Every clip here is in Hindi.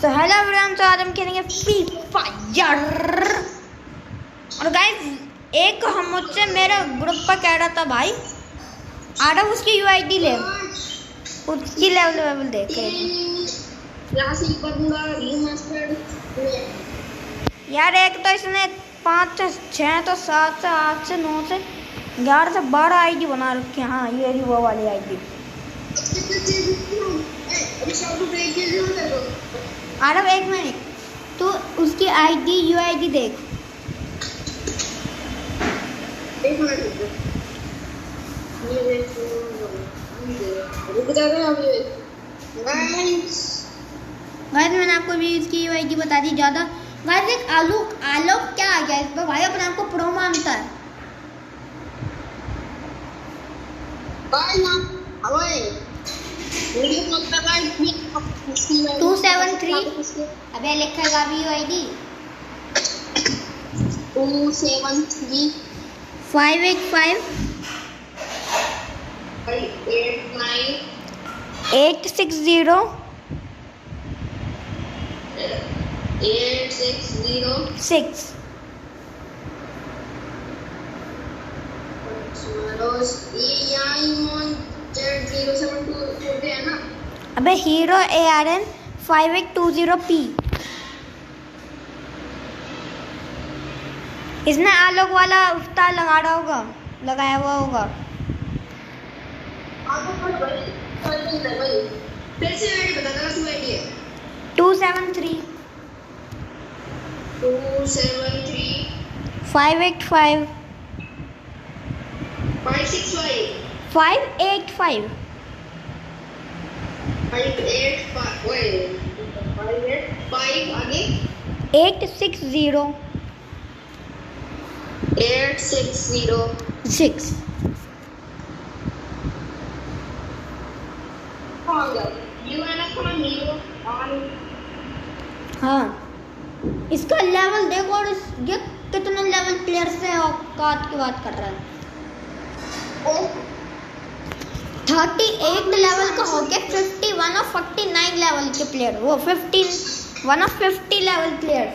तो हेलो एवरीवन, तो आज हम खेलेंगे फ्री फायर। और गाइस एक हम मुझसे मेरे ग्रुप पर कह रहा था भाई आरव उसकी यूआईडी ले, उसकी लेवल देख यार। एक तो इसने 5 से 6 तो 7 से 8 से 9 से 11 से 12 आईडी बना रखी है। हाँ ये वो वाली आईडी। आरव एक मिनट, तू उसकी आईडी यूआईडी देख। एक मिनट रुक जा रहे अभी। गाइस मैंने आपको भी इसकी यूआईडी बता दी ज़्यादा। गाइस एक आलोक क्या आ गया इस पर भाई, अपने आप को प्रो मानता है। भाई ना अबे वीडियो कॉल कर रहा है 273 अबे लिखेगा भी यूआईडी 273 585 89 860 6। अबे हीरो ARN 5820P। इसने आलोक वाला अवतार लगाया हुआ होगा। फिर से आईडी बता देना, तू आईडी है 273 585 565 585 585 आगे 860 6। हाँ इसका लेवल देखो, और ये कितने लेवल प्लेयर से औकात की बात कर रहा है। 38 लेवल का हो गया 51 और 49 लेवल के प्लेयर, वो 1 ऑफ 50 लेवल प्लेयर्स।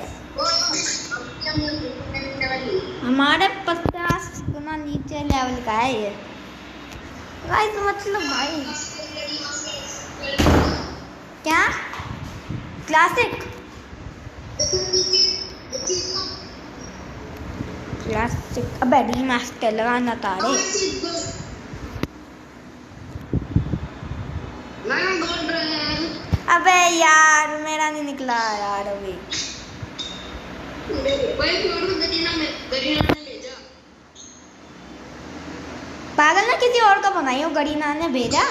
हमारे 50 गुना नीचे लेवल का है ये गाइस। मतलब भाई क्या क्लासिक अबे रीमास्टर लगाना था रे। अबे यार मेरा नहीं निकला यार अभी। पागल ना, किसी और का बनाई हो। गरीना ने भेजा,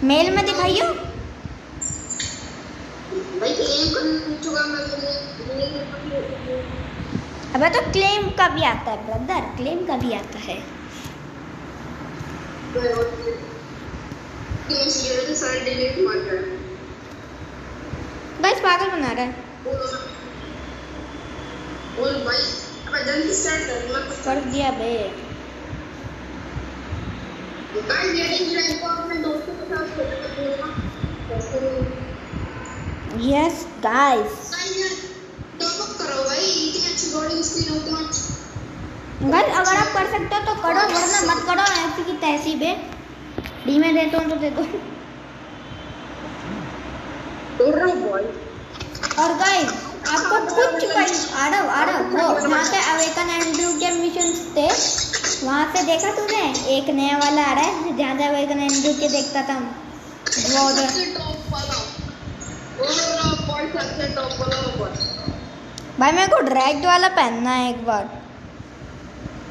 मेल में दिखाइयो। अबे तो क्लेम का भी आता है ब्रदर, क्लेम का भी आता है। बस पागल बना रहा है। कर दिया बे। यस गाइस, अगर आप कर सकते हो तो करो, वरना मत करो। ऐसी की तैसी बे। डी में देता हूँ तो दे दो। और गाइस आपको कुछ आरव वो वहाँ पे अवेकन एंड्रू के मिशन थे, वहाँ से देखा तूने? एक नया वाला आ रहा है जहाँ से अवेकन एंड्रू के देखता था वो भाई। मेरे को ड्रैग वाला पहनना है एक बार।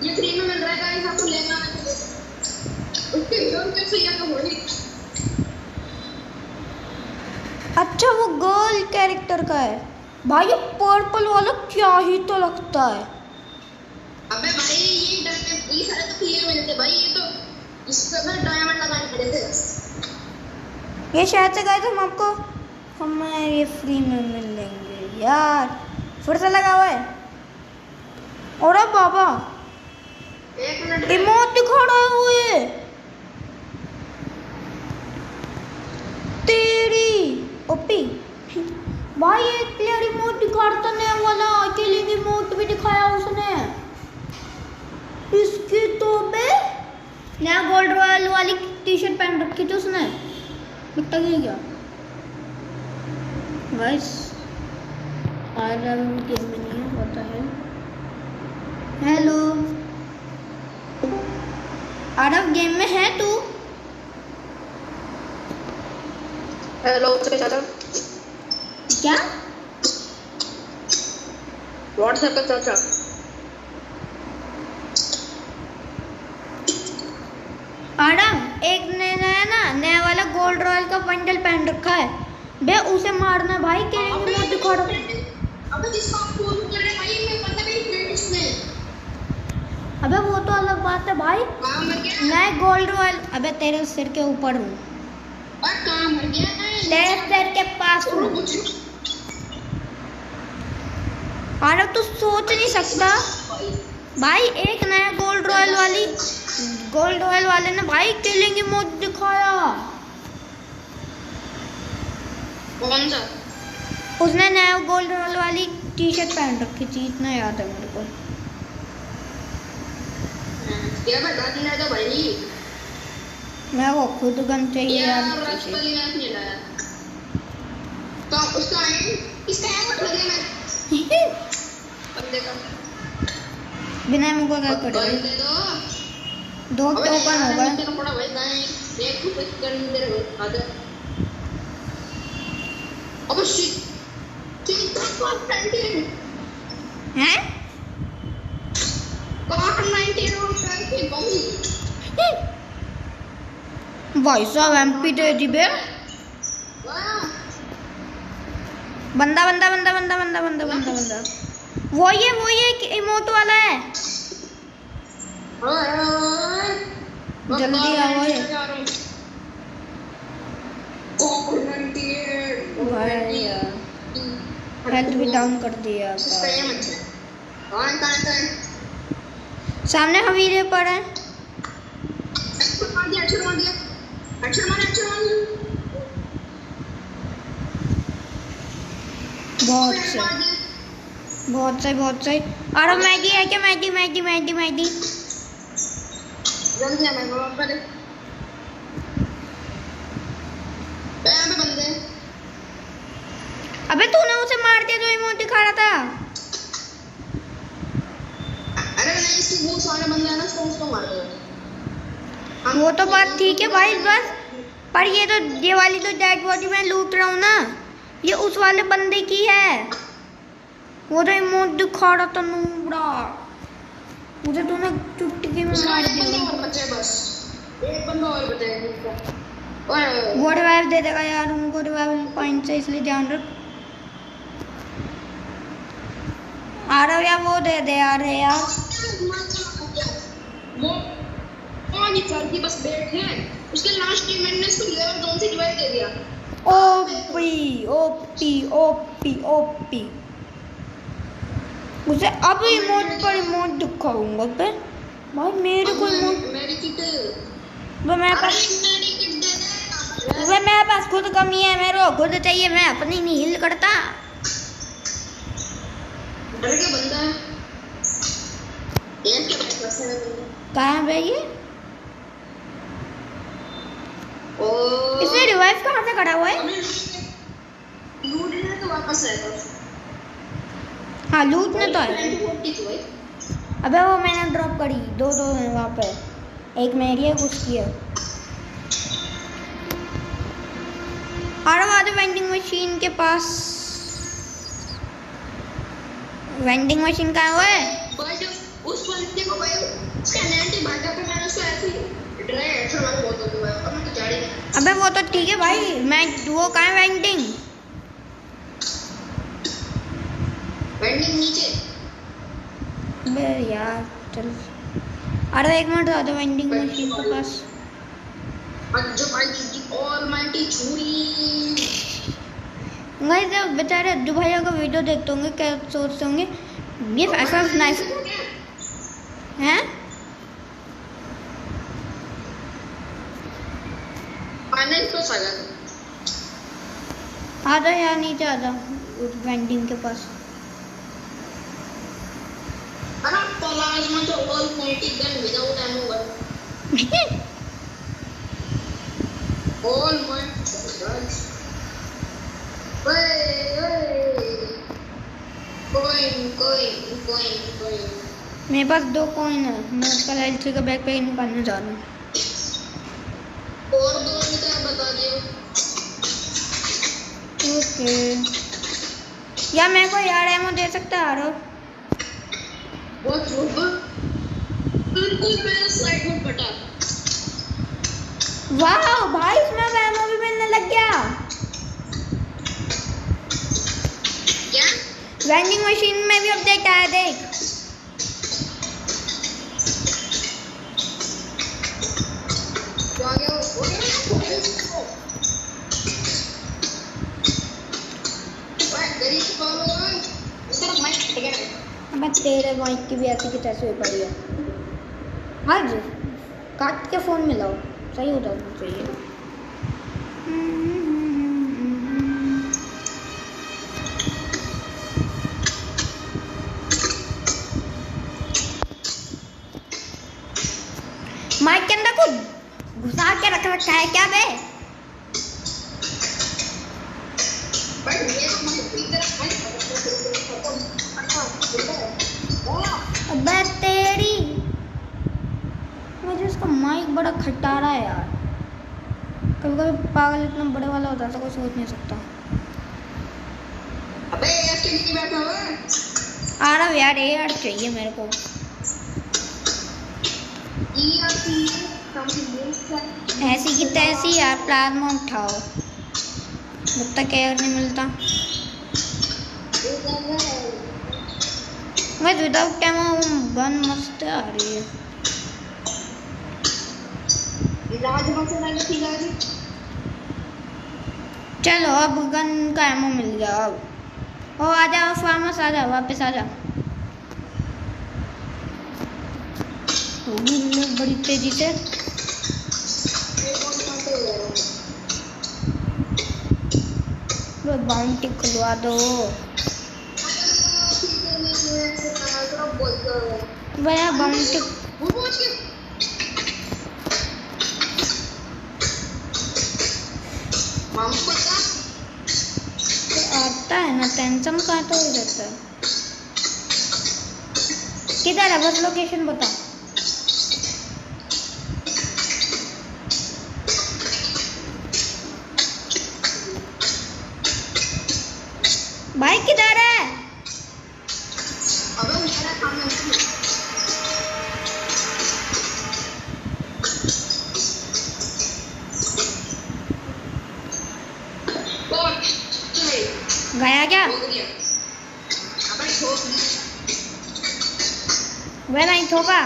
ये फ्री में मिल रहा है गाइस, आपको लेना है। उसके हीरो कैसे ये तो होगी। अच्छा वो गर्ल कैरेक्टर का है भाई। ये पर्पल वाला क्या ही तो लगता है। अबे भाई ये सारे तो फ्री में मिलते भाई। ये तो इस पे ना डायमंड लगाने पड़े थे। ये शायद से गाइस हमें ये फ्री में मिलेंगे यार। फिर से लगा हुआ है। और बाबा इमोट दिखा रहा है वो। ये ओपी भाई। एक प्लेयर रिमोट दिखाता नया वाला, अकेले रिमोट भी दिखाया उसने। इसकी तो बे नया गोल्ड रॉयल वाली टी शर्ट पहन रखी थी उसने। दिखता क्या गाइस? गेम में नहीं है, होता है। हेलो आरव, गेम में है तू? हेलो चाचा। क्या व्हाट्सएप पे चाचा। आरव, एक नया वाला गोल्ड रॉयल का बंडल पहन रखा है बे, उसे मारना भाई। केलेंगे मोट दिखा रहा। अबे जिसको आप फोन कर रहे भाई, मैं पता नहीं फ्रेंड इसने। अबे वो तो अलग बात है भाई। कहां मर गया? मैं गोल्ड रॉयल, अबे तेरे सिर के ऊपर हूँ। और कहां मर गया? तेरे सिर के पास हूँ। आरव तू सोच नहीं सकता भाई, एक नया गोल्ड रॉयल वाले ने भाई केलेंगे मोट दिखाया। कौन सा? उसने नया गोल्ड रॉयल वाली टी शर्ट पहन रखी थी, इतना याद है मेरे को। क्या बता देना तो भाई, मैं वो खुद गन चाहिए यार। नहीं लाया तो उसका इसका है मत लगे मैं बंदे का बिना मुझको क्या बंदे करेगा? दो दो टोकन हो गए। तेरा पड़ा भाई गाय एक को पिक कर दे रहे हो आदर। अब शिट ठीक था 19 हैं? कौन 19 और करके भाई साहब एमपी दे दी बे। वाह बंदा बंदा बंदा बंदा बंदा बंदा बंदा बंदा वो ये इमोट वाला है। जल्दी आओ ये भाई यार, हेल्थ भी डाउन कर दिया। सामने हवीरे पर है। बहुत सही। और मैगी है क्या? मैगी जल्दी आ मैं पर बंदे। अबे तूने उसे मार दिया जो इमोट दिखा रहा था। अरे नहीं, इसके बहुत सारे बंदे हैं ना, उसको मार दो। वो तो बात ठीक है भाई, बस पर ये वाली तो डेड बॉडी मैं लूट रहा हूँ ना, ये उस वाले बंदे की है। वो तो इमोट दिखा रहा था नूबड़ा, मुझे तूने चुटकी में मार दिया। बस एक बंदा और बचाएगा। वो रिवाइव दे देगा यार, उनको रिवाइव पॉइंट से, इसलिए ध्यान रख। आ रहा यार, वो दे दे यार यार। वो नहीं चलती, बस बैठ है उसके लास्ट टीममेट ने इसको लेवल जोन से रिवाइव दे दिया। ओपी उसे अब इमोट पर इमोट दिखाऊंगा पे भाई। मेरे को इमोट मेरी किट वो मेरे पास खुद कमी है, मेरे को खुद चाहिए, मैं अपनी नहीं हिल करता। डर के बंदा ये क्या कैसे है? कहाँ है ये? ओ इसने रिवाइव कहाँ से करा हुआ है? लूट ने तो वापस आएगा। हाँ लूट ने तो है। अबे वो मैंने ड्रॉप करी, दो है वहाँ पे, एक मेरी है उसकी है। और वेंडिंग मशीन के पास। वेंडिंग मशीन कहाँ है? उस बंदे को भाई उसका नेट भागा पे मैंने उसको ऐसे ड्राई हेडशॉट मार बहुत हो गया। अब मैं तो जाड़ी नहीं। अबे वो तो ठीक है भाई, मैं वो कहाँ है वेंडिंग? वेंडिंग नीचे। अबे यार चल, अरे एक मिनट आ दो वेंडिंग मशीन के पास। जो भाई की ऑलमाइटी छुरी। गाइस जब बेचारे अज्जू भैया का वीडियो देखते होंगे, क्या सोचते होंगे ये ऐसा नाइस हैं? पानी तो सागर आ जा यार, नीचे आ जा उस वेंडिंग के पास। अरे प्लाज्मा तो almighty gun without ammo one. Almighty gun. Coin. मेरे पास 2 कॉइन है, मैं उसका एलसी का बैकपैक निकालने जा रहा हूँ। और 2 मिनट बता दियो। ओके यार, मेरे को यार एमो दे सकता है यार? बहुत बिल्कुल मेरे साइड में फटा। वाह भाई, इसमें एमो भी मिलने लग गया। क्या? वेंडिंग मशीन में भी अपडेट आया, देख। आ गया अब तेरे माइक की भी ऐसी की तैसी हुई पड़ी है। आज काट के फोन मिलाओ, सही हो जाना चाहिए। माइक के अंदर कुछ घुसा के रख रखा है क्या बे? अबे तेरी, मुझे इसका माइक बड़ा खटारा है यार। कभी कभी पागल इतना बड़े वाला होता है तो कोई सोच नहीं सकता। अबे यार क्यों नहीं बैठा हुआ? आ रहा यार, यार चाहिए मेरे को। ऐसी की तैसी यार, प्लाज्मा उठाओ, जब तक एयर नहीं मिलता। मैं विदाउट एमो गन मस्त आ रही है। चलो अब गन का एमो मिल गया। अब ओ आ जाओ फार्मस, आ जा, वापस आ जा। बड़ी तेजी से बाउंटी खुलवा दो भैया, बाउंटी। आता है ना, टेंशन कहाँ तो हो जाता है। किधर है, बस लोकेशन बता। भाई किधर है? अबे मेरा सामने गया क्या? वह नहीं ठोका।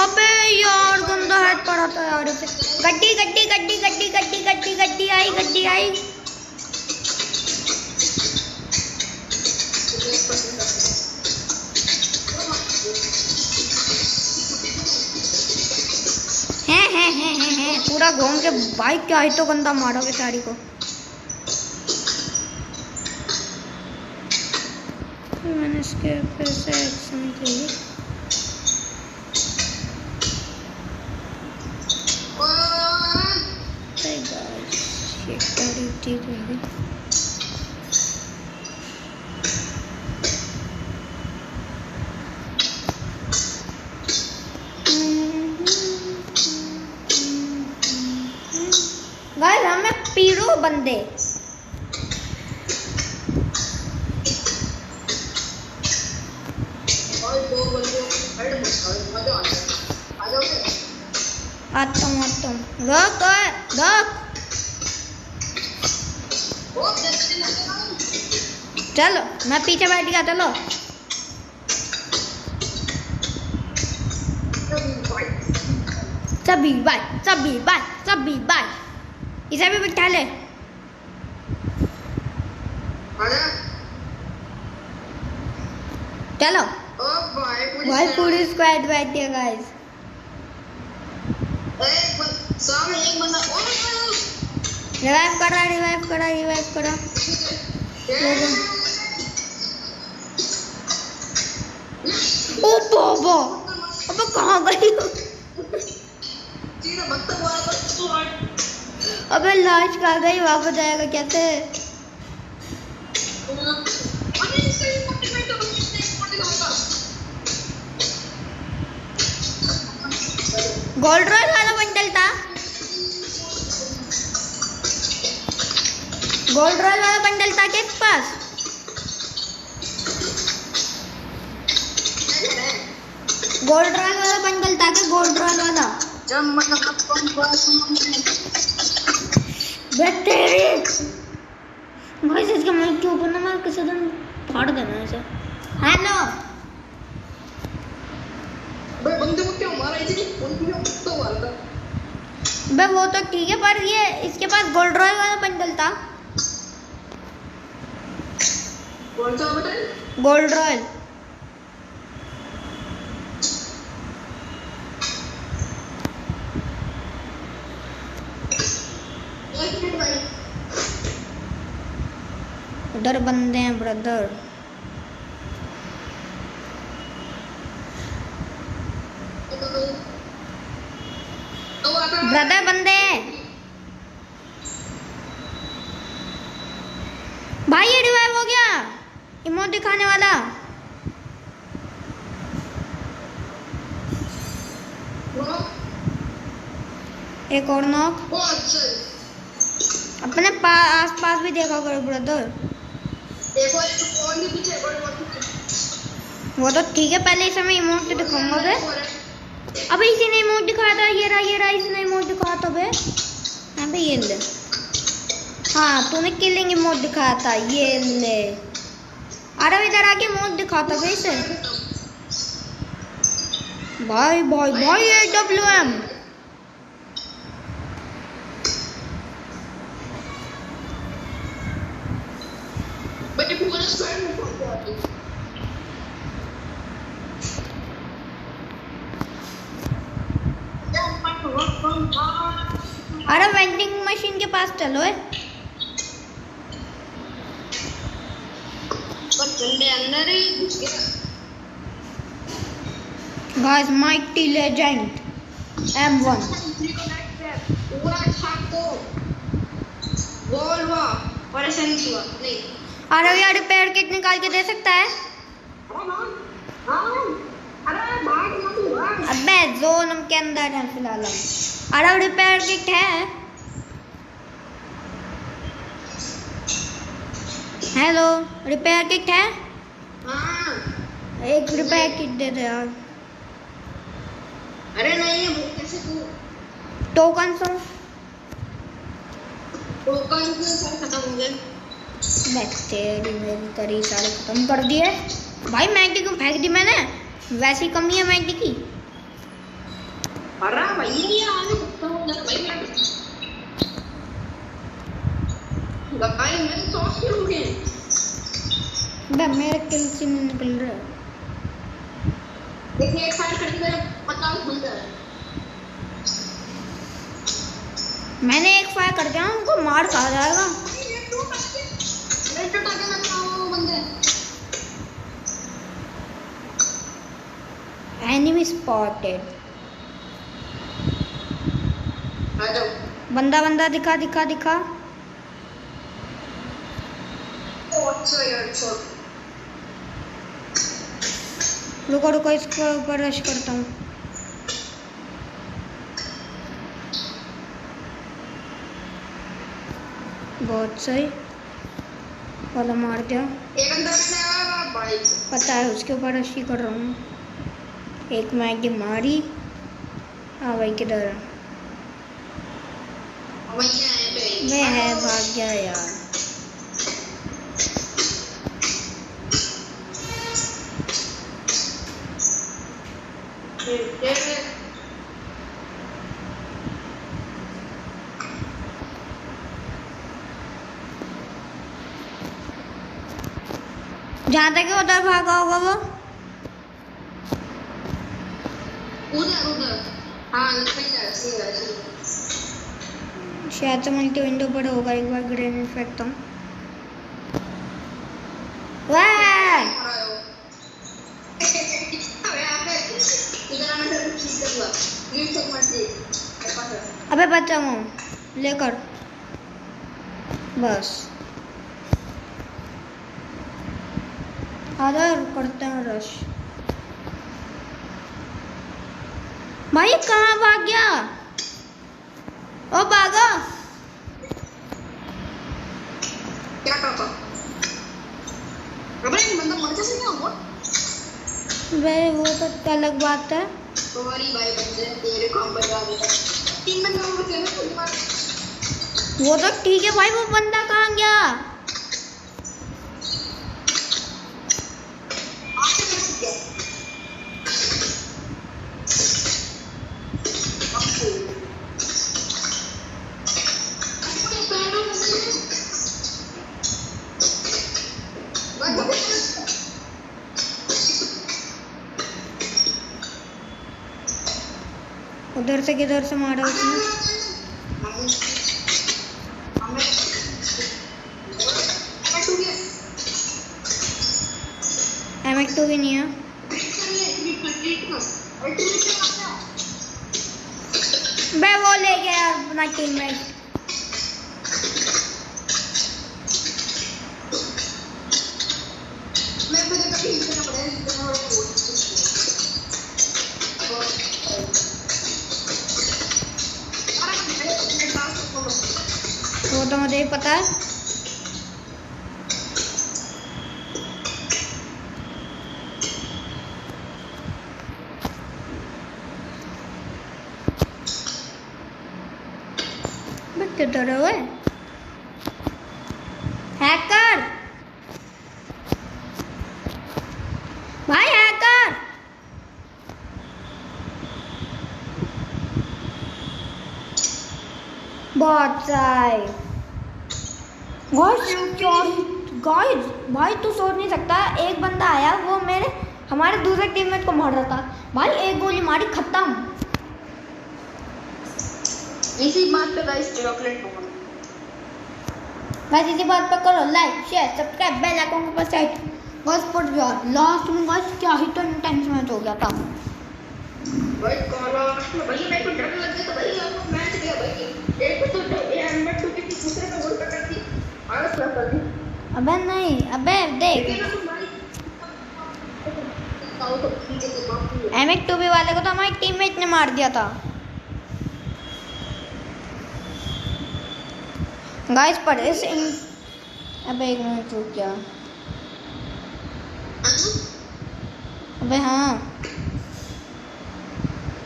अबे यार गंदा हेड पड़ा था यार उसे। गड्डी गड्डी गड्डी गड्डी गड्डी गड्डी गड्डी आई, गड्डी आई। है पूरा घूम के बाइक क्या ही तो गंदा मारा बेचारी को। मैंने इसके फिर से एक्शन किया। गाइस हमें पीरो बंदे आता हूँ रुक रुक। चलो मैं पीछे बैठ गया, चलो। सभी बाय सभी बाय सभी बाय, इसे भी बिठा ले। चलो भाई पूरी स्क्वाड बैठी है गाइस। सामने एक बंदा रिवाइव करा ओ बाबा, अबे कहाँ गई? सीधा बत्तख वाला तो अबे लाश कहाँ गई? वापस आएगा कैसे? अरे इसका ये कॉम्प्लीमेंट तो इसने एक्सपोर्ट दिखाऊंगा। गोल्ड रॉयल वाला बंडल था, गोल्ड रॉयल वाला बंडल था के पास? गोल्ड रॉयल वाला बंडल था के? गोल्ड रॉयल वाला जब मतलब कौन पास तेरे भाई इसका माइक क्यों ऊपर ना मार किसी दिन फाड़ देना ऐसे। हेलो बे बंदे को क्यों मारा? इसे बंदे को तो मारा था। बे वो तो ठीक है, पर ये इसके पास गोल्ड रॉयल वाला बंडल था। कौन सा बताए? Gold royal. उधर बंदे हैं ब्रदर। ब्रदर बंदे हैं भाई। ये रिवाइव हो गया इमोट दिखाने वाला। एक और नॉक। अपने आस-पास भी देखा करो ब्रदर। देखो ये तो कौन भी पीछे बड़े वो तो ठीक है, पहले इसे मैं इमोट दिखाऊंगा बे। अबे इसी ने इमोट दिखाया था, ये रहा इसने इमोट दिखाया था बे। हाँ बे ये ले। हाँ तूने किलिंग इमोट दिखाया था, ये ले। अरे इधर आके इमोट दिखाता बे इसे। भाई AWM बच्चे पूरा स्क्वाड में पहुंच जाते। अरे वेंडिंग मशीन के पास चलो है। पर चंडे अंदर ही घुस गया। गाइस माइटी लेजेंड M1 पूरा छापो वॉल्वा परेशान हुआ नहीं। अरे यार रिपेयर किट निकाल के दे सकता है? अरे भाग मत भाग। अबे जोन के अंदर है फिलहाल। अरे रिपेयर किट है। हेलो रिपेयर किट है? हाँ एक रिपेयर किट दे दे यार। अरे नहीं वो कैसे तू टोकन सो टोकन के साथ खत्म हो गए। तेरी मेरी तरी सारे खत्म कर दिए भाई। मैगी क्यों फेंक दी मैंने? वैसी कमी है मैगी की। अरे भाई ये आगे खत्म हो गया भाई। भाई मैं सॉस क्यों हो गए? बे मेरे किल से नहीं निकल रहा। देखिए एक फायर करके मेरे 50 बंदे हैं। मैंने एक फायर कर दिया, उनको मार कहा जाएगा। रेड टॉके लगना वो बंदे। Enemy spotted. आ जाओ। बंदा दिखा। ओ अच्छा यार छोड़। रुको इसको ऊपर रश करता हूँ। बहुत सही वाला मार दिया। एक अंदर से आया भाई। पता है उसके ऊपर रश ही कर रहा हूँ। एक मैगी मारी। हाँ भाई किधर है? भैया है पे। मैं है भाग गया यार। जहाँ तक उधर भागा होगा वो। उधर हाँ सही है सही है शायद से मल्टी विंडो पर होगा, एक बार ग्रेनेड फेंकता हूँ। वाह अबे बच्चा हूँ लेकर बस आधार करते हैं रश। भाई कहाँ भाग गया? ओ भागा। क्या करता? अबे बंदा मर कैसे गया वो? वे वो तो अलग बात है। सॉरी भाई बंदे तेरे काम बजा देता। 3 बंदे और बचे हैं तुम्हारे। वो तो ठीक है भाई, वो बंदा कहाँ गया? उधर से किधर से मारा उसने? M2 भी नहीं है। मैं वो ले गया यार अपना टीममेट। वो तो मुझे ही पता है। किधर है वो? हैकर भाई, हैकर बहुत सही। गाइस भाई तू सोच नहीं सकता, एक बंदा आया वो मेरे हमारे दूसरे टीममेट को मार रहा था भाई, एक गोली मारी खत्म। इसी बात पे गाइस चॉकलेट होगा। गाइस इसी बात पे करो like share subscribe bell icon को प्रेस कर। बस पड़ गया लास्ट में गाइस, क्या ही तो इंटेंस मैच हो गया था भाई। काला भाई मेरे को डर लग गया था भाई, आपको मैच गया भाई। एक तो एम्बर 2 की दूसरे पे गोल कर दी और सब कर दी। अबे नहीं, अबे देख M2 वाले को तो हमारे टीममेट ने मार दिया था गाइस। पर इस अबे एक मिनट रुक गया। अबे हाँ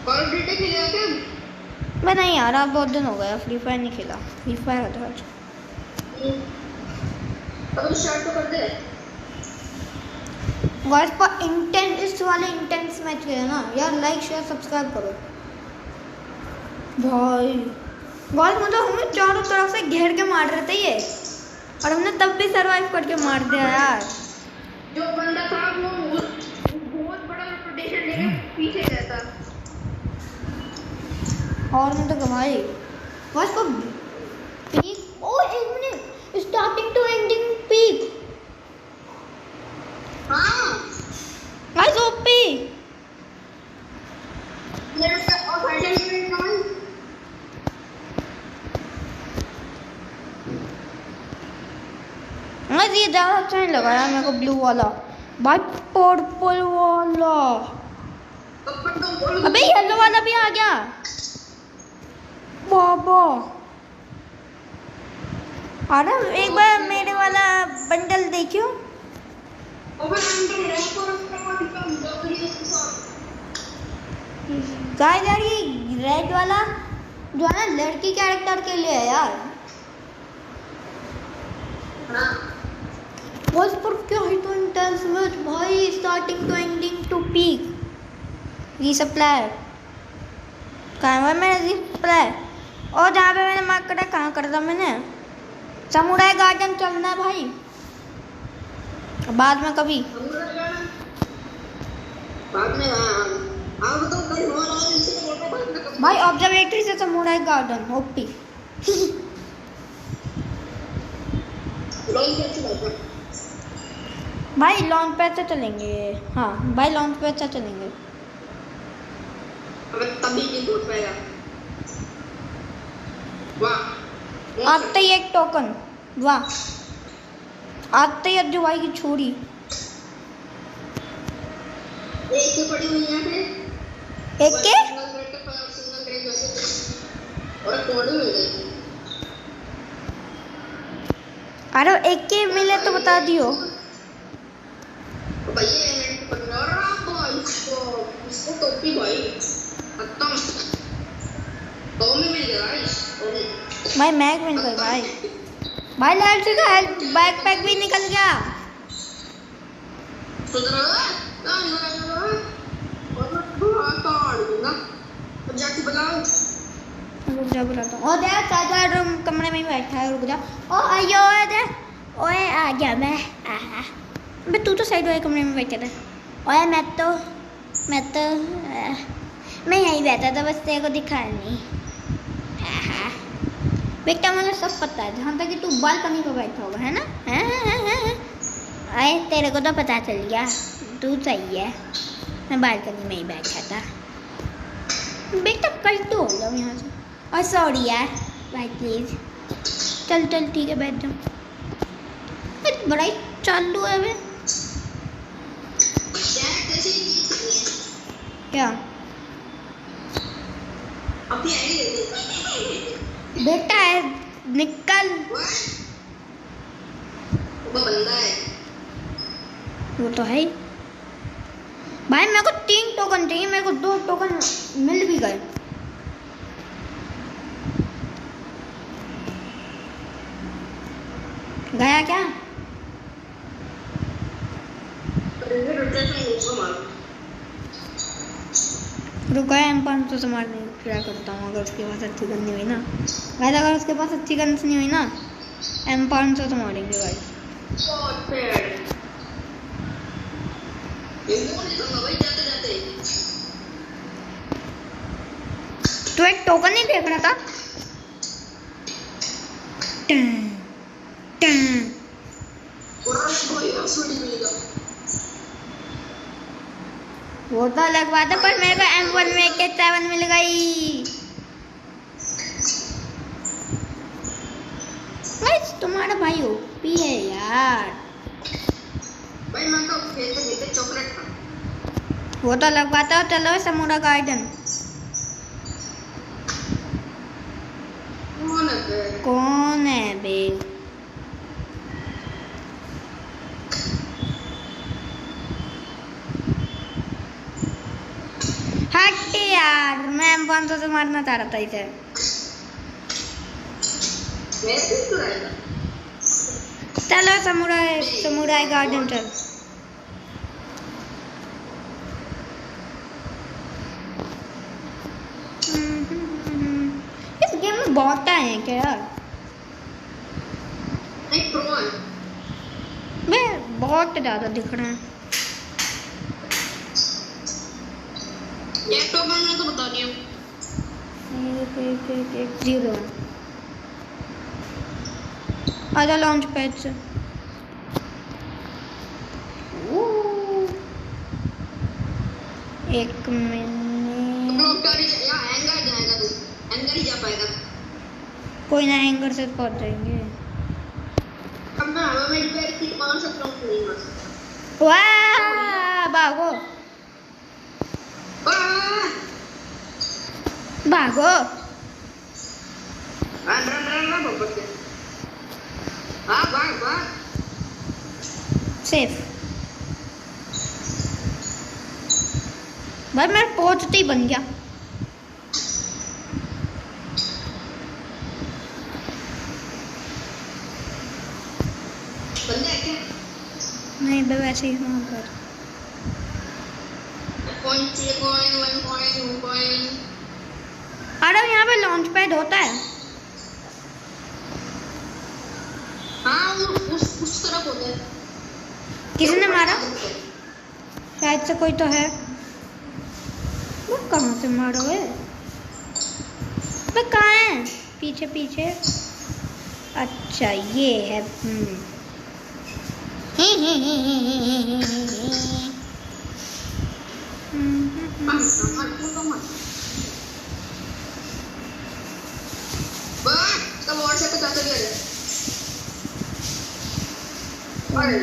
कॉल ऑफ ड्यूटी खेला क्या? मैं नहीं यार, अब बहुत दिन हो गया फ्री फायर नहीं खेला। फ्री फायर होता है अब स्टार्ट तो कर दे गाइस। पर इंटेंस इस वाले इंटेंस मैच के है ना यार, लाइक शेयर सब्सक्राइब करो भाई। गाइस मतलब हमें चारों तरफ से घेर के मार रहे थे ये, और हमने तब भी सरवाइव करके मार दिया यार। जो बंदा था वो बहुत बड़ा रोटेशन लेके पीछे गया था। और मैं तो भाई बस को पीक। ओ एक minute, starting to ending peak. हाँ गाइस ओपी मेरे पे और फाइनल में कौन? गाइस ये ज़्यादा अच्छा नहीं लगा यार मेरे को ब्लू वाला भाई, पर्पल वाला। अबे येलो वाला भी आ गया बाबा। अरे एक बार मेरे वाला बंडल देखियो। गाइस यार ये रेड वाला जो है ना लड़की कैरेक्टर के लिए है यार। हाँ बस पर क्या ही तो इंटेंस मैच भाई, starting to ending to peak. Resupply कहाँ है मेरा रीसप्लाई? और जहाँ पे मैंने मार्क करा कहाँ कर था मैंने? समुराई गार्डन चलना है भाई, बाद में कभी। बाद में हाँ आप बताओ कल हमारा और इनसे फोटो बंद कर भाई ऑब्जर्वेटरी से समुराई गार्डन ओपी। लॉन्च कैसे होगा? भाई लॉन्च पैड से चलेंगे। हाँ भाई लॉन्च पैड से चलेंगे। अबे तभी नहीं टूट पाएगा। वाह आते ही एक टोकन। वाह आते ही अज्जू भाई की छोरी। एक तो पड़ी हुई है यहाँ पे। एक के सिंगल बेड का और सिंगल ग्रेड वैसे और एक कोड मिल गई। अरे एक के मिले तो बता दियो। तो भैया इवेंट पकड़ा रहा भाई इसको टोपी भाई खत्म। तो में मिल गया भाई। भाई मैग मिल गई भाई। भाई लाइट से का बैकपैक भी निकल गया। सुधरा जाके बुलाओ। रुक जा बुलाता हूँ। ओ दे चाचा रूम कमरे में ही बैठा है। रुक जा। ओ आयो दे। ओए आ गया मैं। बे तू तो साइड वाले कमरे में बैठा था। ओए मैं तो मैं यहीं बैठा था बस तेरे को दिखा नहीं। बेटा मुझे सब पता है जहाँ तक कि तू बालकनी पे बैठा होगा है ना। अरे तेरे को तो पता चल गया तू सही है। मैं बालकनी में ही बैठा था। बेटा कल तो हो जाओ यहाँ से। और सॉरी यार भाई प्लीज। चल चल ठीक है बैठ जाओ। बड़ा ही चालू है वे। क्या अपनी आईडी दे दे। बेटा है निकल। वो बंदा है। वो तो है ही। भाई मेरे को 3 टोकन चाहिए। मेरे को 2 टोकन मिल भी गए। गया क्या? रुका है M500 से मारने की ट्राई करता हूँ। अगर उसके पास अच्छी गन नहीं हुई ना भाई, अगर उसके पास अच्छी गन नहीं हुई ना M500 से मारेंगे भाई। तो एक टोकन नहीं देख रहा था। टन, टन। वो तो अलग बात है पर मेरे को M1 में AK-7 मिल गई। तुम्हारा भाई ओपी है यार। भाई मैं तो खेलते खेलते चॉकलेट खा। वो तो अलग बात है। चलो समुरा गार्डन। कौन है बे? हट यार मैं M500 से मारना चाह रहा था इसे। चलो समुराई गार्डन चल। इस गेम में बहुत हैं क्या यार? मैं बहुत ज्यादा दिख रहा है। ये तो मैंने तो बता दिया। 0 आजा लॉन्च पैड से। एक मिनट। एंगर ही जा पाएगा। कोई ना हैंगर से पहुंच जाएंगे। अब मैं हवा में रिपेयर की मार सकता हूँ नहीं मार सकता। वाह भागो भागो। रन बब्बर से। हाँ भाग सेफ। भाई मैं पहुंचते ही बन गया। बन गया क्या? नहीं बे वैसे ही वहाँ पर कॉइन चाहिए। Coin 1 coin 2 coin. अरे यहाँ पे लॉन्च पैड होता है। हाँ वो उस तरफ होता है। किसने मारा? शायद से कोई तो है। कहाँ से मारोगे? मैं कहाँ है? पीछे पीछे। अच्छा ये है।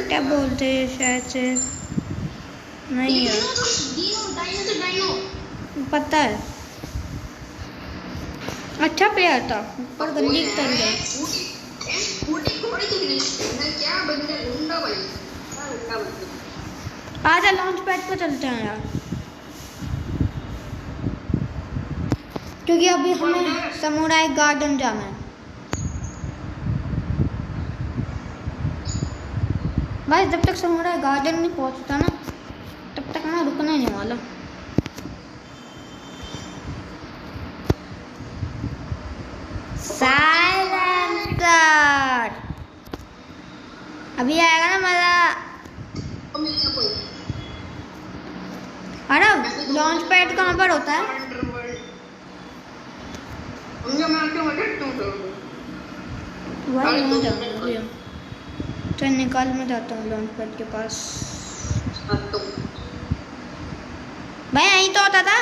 क्या बोलते हैं शायद से नहीं है, पता है। अच्छा प्लेयर था पर गंदी कर गया। आजा लॉन्च पैड पर चलते हैं यार, क्योंकि अभी हमें समुराई गार्डन जाना है। भाई जब तक समुराई गार्डन नहीं पहुंचता ना तब तक मैं रुकना ही नहीं वाला। साइलेंसर अभी आएगा ना मजा। अरे लॉन्च पैड कहाँ पर होता है? वही तो निकाल में जाता हूँ लॉन्च पैड के पास। भाई यहीं तो होता था।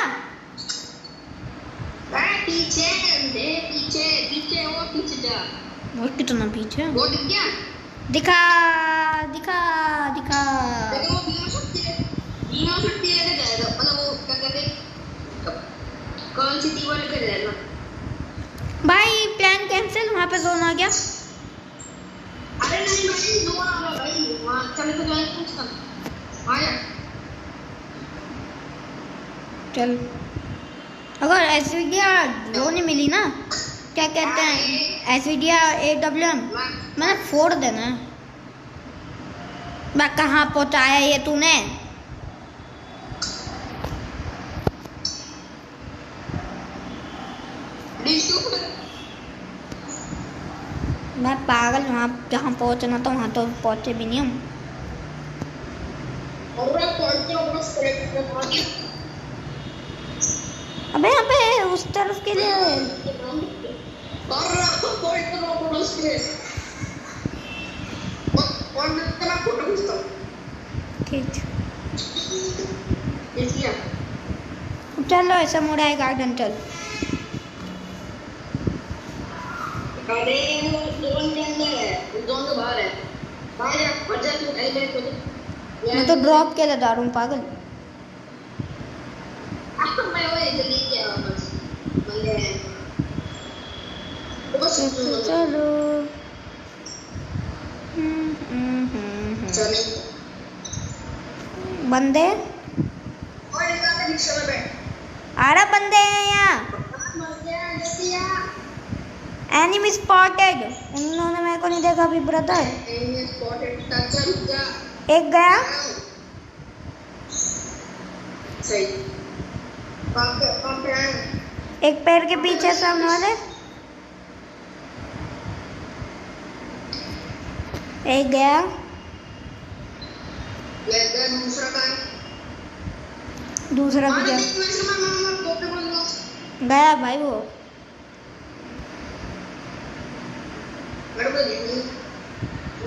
पीछे पीछे पीछे और पीछे जा। और कितना पीछे? वो दिख गया? दिखा दिखा दिखा। वो बीमा शक्ति लेकर जाएगा, मतलब वो क्या कहते हैं, कौन सी दीवार लेकर जाएगा? भाई प्लान कैंसिल, वहाँ पे जोन आ गया। अरे नहीं भाई, जोन आ रहा भाई, वहाँ चले तो जाए कुछ कम आ जा। चल अगर एसवीडीआर जो नहीं मिली ना, क्या कहते हैं, एसवीडीआर AWM मैंने फोड़ देना है। मैं कहाँ पहुँचाया ये तूने? मैं पागल, वहाँ जहाँ पहुँचना था वहाँ तो पहुँचे भी नहीं हम। अबे यहाँ पे उस तरफ के लिए ठीक। चलो ऐसा मुराई गार्डन चल। अरे वो जोन के अंदर है, जोन के बाहर है। बाहर जा, फट जा तू, मैं तो ड्रॉप के लिए जा रहा हूँ पागल। मैं वो जल्दी क्या बस बंदे हैं। बस चलो। चलो बंदे और इधर रिक्शा में बैठ। आ रहा बंदे हैं यहाँ। Enemy spotted. उन्होंने मेरे को नहीं देखा अभी ब्रदर। एनिमी स्पॉटेड, टच रुक जा। एक गया। सही। पंप एक पैर के पीछे सामने वाले। एक गया। ये दूसरा का दूसरा भी गया। गया भाई वो।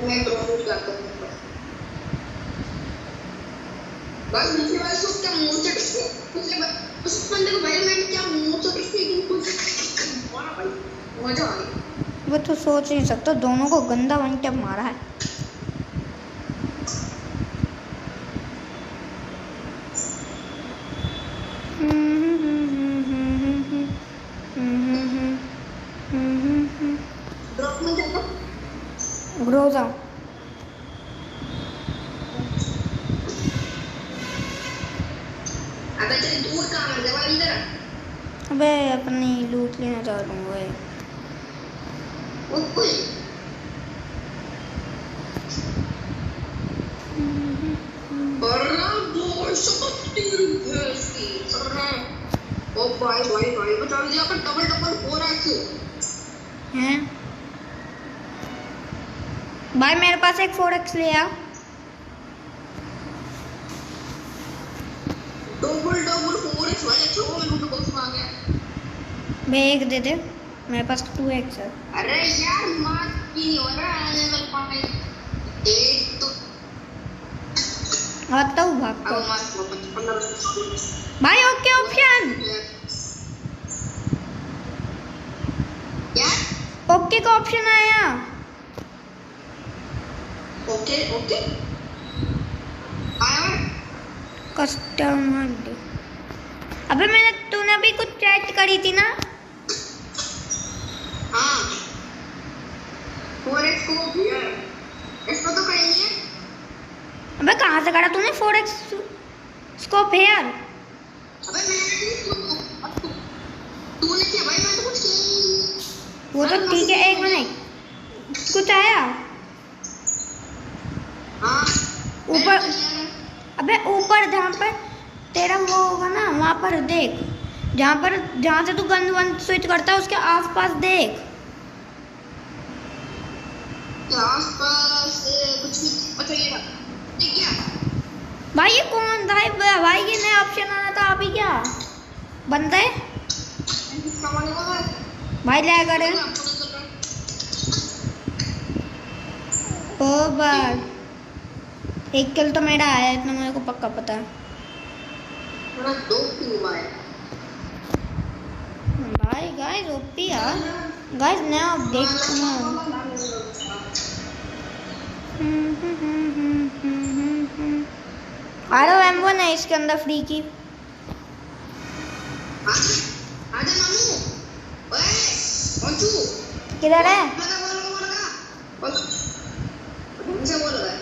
मैं ड्रोन करता हूँ बस। दूसरी बार उसको क्या मुंह चट उस बंदे को भाई मैं क्या मुंह चट मारा भाई, मजा आ गया। वो तो सोच नहीं सकता, दोनों को गंदा वन टैप मारा है। ड्रॉप में जाता ग्रोजा। अबे चल दूर कहाँ मर गया इधर। अबे अपनी लूट लेना चाह रहा हूँ भाई। ओए बड़ा बोल सकती है ओ भाई भाई भाई बता दिया पर डबल 4x हैं भाई, मेरे पास एक 4x ले आ। डबल 4x भाई वो मेरे को बॉक्स में आ गया। मैं एक दे दे, मेरे पास 2x है। अरे यार मार की नहीं हो रहा लेवल 5 एक तो आता हूँ भाग अब कर। मार 15 भाई ओके ऑप्शन, क्या ओके का ऑप्शन आया। ओके ओके आया कस्टमर, अबे मैंने, तूने अभी कुछ चैट करी थी ना। हाँ 4x को भैया इसको तो करेंगे। अबे कहाँ से करा तूने 4x स्कोप हेयर? अबे मैंने तूने किया भाई, मैं तो कुछ किया ही नहीं। वो तो ठीक है, एक मिनट, कुछ आया हाँ ऊपर? अबे ऊपर जहाँ पर तेरा वो होगा ना, वहाँ पर देख, जहाँ से तू गन वन स्विच करता है उसके आसपास देख। आसपास कुछ भी अच्छा ये रहा। ये क्या भाई ये कौन भाई, भाई ये नया ऑप्शन आना था अभी, क्या बनता है सामान होगा भाई? क्या करे ओ बार, एक किल तो मेरा आया, इतना मेरे को पक्का पता है। मेरा 2 किल हुआ है भाई गाइस ओपी यार, गाइस नया अपडेट RM1 है इसके अंदर फ्री की। आजा मामू ओए पंचू किधर है? लगा मुझे बोल रहा है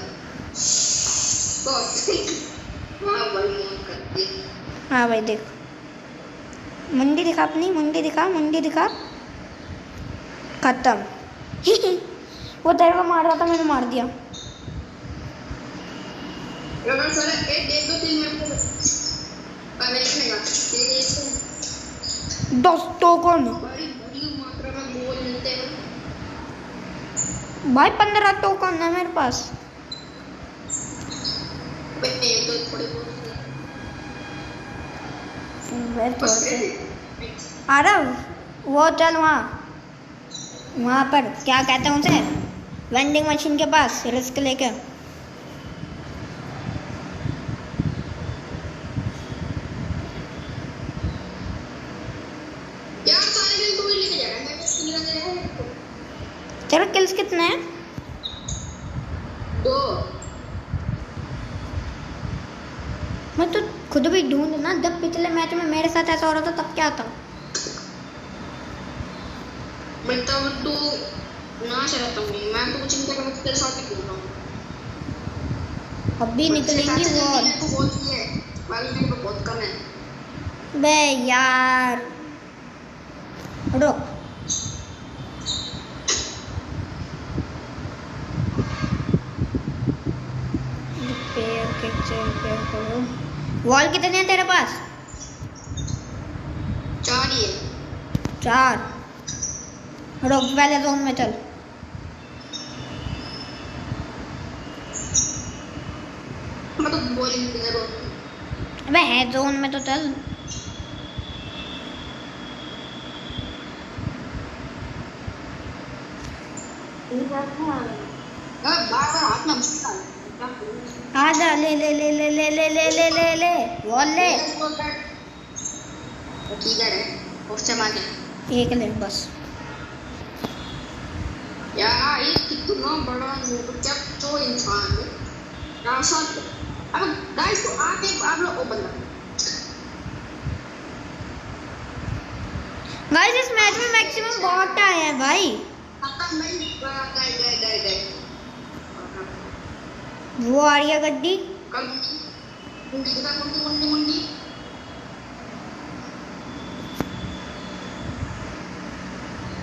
बस हां भाई मौत करती। हाँ भाई देख, मुंडी दिखा अपनी, मुंडी दिखा, मुंडी दिखा, खत्म। वो तेरे को मार रहा था, मैंने मार दिया। अगर सर 1 2 3 मिनट को पहले लिखेगा ये 10 टोकन बड़ी बड़ी मात्रा में गोल मिलते हैं भाई, 15 टोकन है मेरे पास। बच्चे तो थोड़े आ रहा वो, चल वहाँ पर क्या कहते हैं उसे, वेंडिंग मशीन के पास रिस्क लेके। यार सारे दिन तो ही लेके जा रहा है, मैं किसको लेके जा रहा हूं? तेरा किल्स कितने हैं? 2 मैं तो खुद भी ढूंढ ना, जब पिछले मैच में मेरे साथ ऐसा हो रहा था तब क्या था। मैं तो ना चाहता हूँ, मैं तो कुछ नहीं कर रहा, तेरे साथ ही खेल रहा हूँ। अब भी निकलेंगी वॉल। मेरे को बहुत ही है बाल मेरे को बहुत कम है। बे यार रुक, वॉल कितने हैं तेरे पास? 4 ही है। 4। रुक पहले जोन में चल। मैं तो बोरिंग कर रहा हूँ। अबे है जोन में तो चल। बार हाथ में घुसता है। आजा, ले ले ले ले ले ले ले ले ले ले वॉल ले। किधर है? उससे मार एक ले बस। यार ये कितना बड़ा क्या तो इंसान है यार साथ। अब गाइस तो आके आप लोग ओपन कर। गाइस इस मैच में मैक्सिमम बॉट आए हैं भाई। खत्म नहीं गए वो आ रही है गड्डी। कल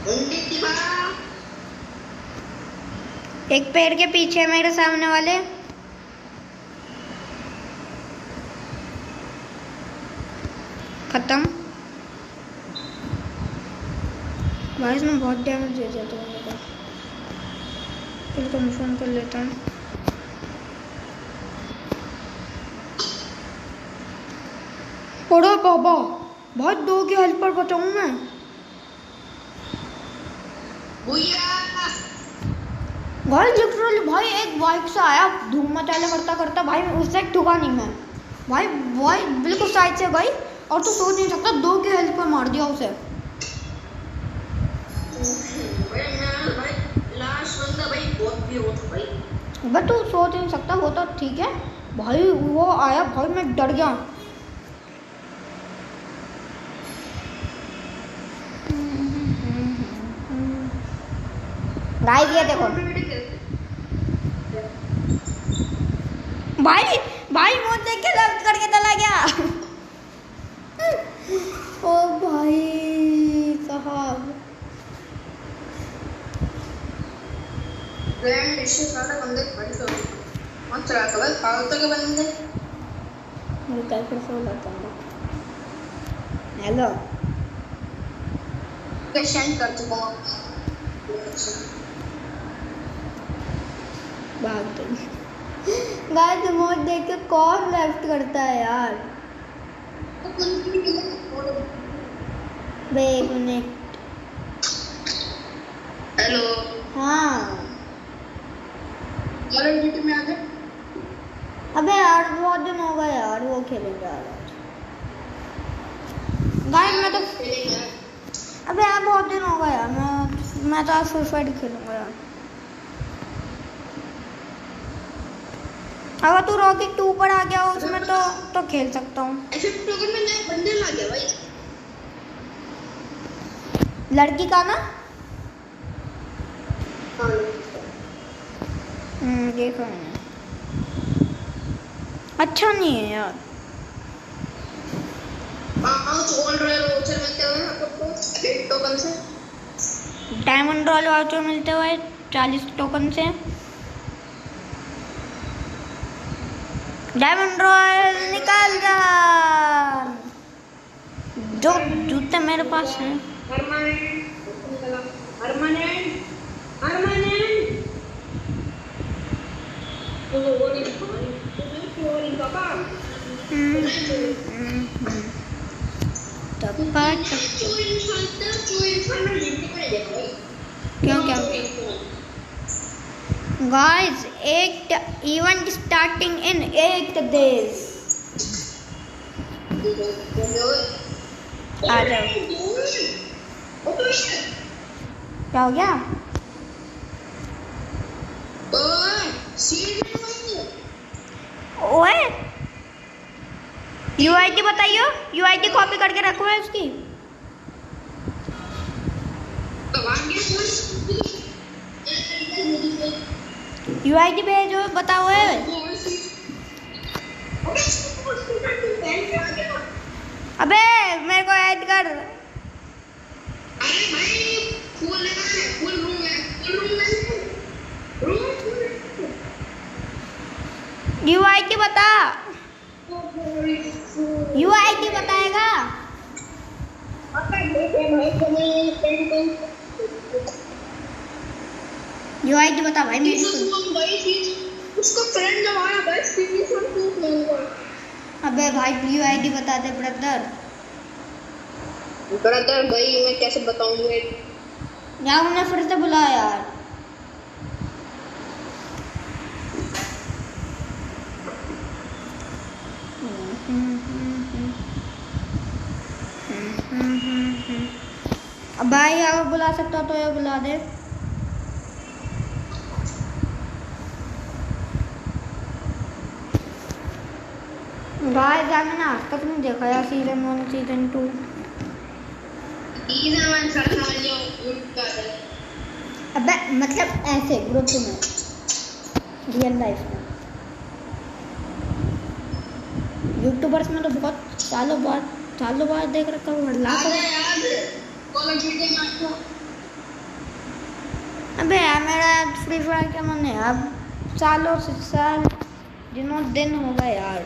मुंडी की बात। एक पेड़ के पीछे मेरे सामने वाले। खत्म। भाई इसने बहुत डैमेज दे दिया तो मेरे को। फिर कंफर्म कर लेता हूँ। ओड़ो बाबा बहुत 2 की हेल्प पर बचाऊँ मैं। भाई लिटरली भाई एक बाइक से आया धूम मचाले करता करता भाई, उससे ठुका नहीं मैं भाई। भाई बिल्कुल साइड से भाई, और तू सोच नहीं सकता 2 की हेल्प पर मार दिया उसे। भाई तू सोच नहीं सकता, वो तो ठीक है भाई, वो आया भाई मैं डर गया। गाइस ये देखो भाई, भाई मुझे देख के लेफ्ट करके चला गया। ओ भाई साहब, फ्रेंड इससे ज्यादा बंदे खड़े हो मत चला कर भाई, फालतू के बंदे। मुझे कल फिर से बोलता हूँ हेलो मैं सेंड कर चुका हूँ। भाग गई। गाइस रिमोट देख के कौन लेफ्ट करता है यार। बे एक मिनट। हेलो हाँ ड्यूटी में आ गए। अबे यार बहुत दिन हो गए यार वो खेलेंगे यार। गाइस मैं तो अबे यार बहुत दिन हो गया यार, मैं तो आज फ्री फायर खेलूंगा यार। अगर तू रॉकेट 2 पर आ गया हो उसमें तो खेल सकता हूँ। ऐसे टोकन में नए बंदे ला गया भाई। लड़की का ना देखो अच्छा नहीं है यार। टोकन से डायमंड रॉयल वाउचर मिलते हुए 40 टोकन से। डायमंड रॉयल निकाल जा। जो जूते मेरे पास हैं। क्यों क्या गाइस, एक इवेंट स्टार्टिंग इन 8 days। आ जाओ। क्या हो गया? ओए यूआईडी बताइयो, यूआईडी कॉपी करके रखो है उसकी। यूआईडी भेजो, बताओ है। अबे मेरे को ऐड कर। अरे भाई फुल लेना है, फुल रूम है, फुल रूम में यूआईडी बता, यूआईडी बताएगा। यूआईडी बता भाई मेरी। उसको फ्रेंड जब आया भाई सीरीज में तू खेलूंगा। अबे भाई यूआईडी बता दे ब्रदर। ब्रदर भाई मैं कैसे बताऊंगा यार उन्हें फिर से बुला यार। अब भाई अगर बुला सकता तो ये बुला दे। गाइस यार मैंने आज तक नहीं देखा यार सीजन 1 सीजन 2। अबे मतलब ऐसे ग्रुप में, रियल लाइफ में। यूट्यूबर्स में तो बहुत सालों बाद देख रखा हूँ। अबे यार मेरा फ्री फायर क्या मन है अब, सालों से साल दिनों दिन हो गए यार।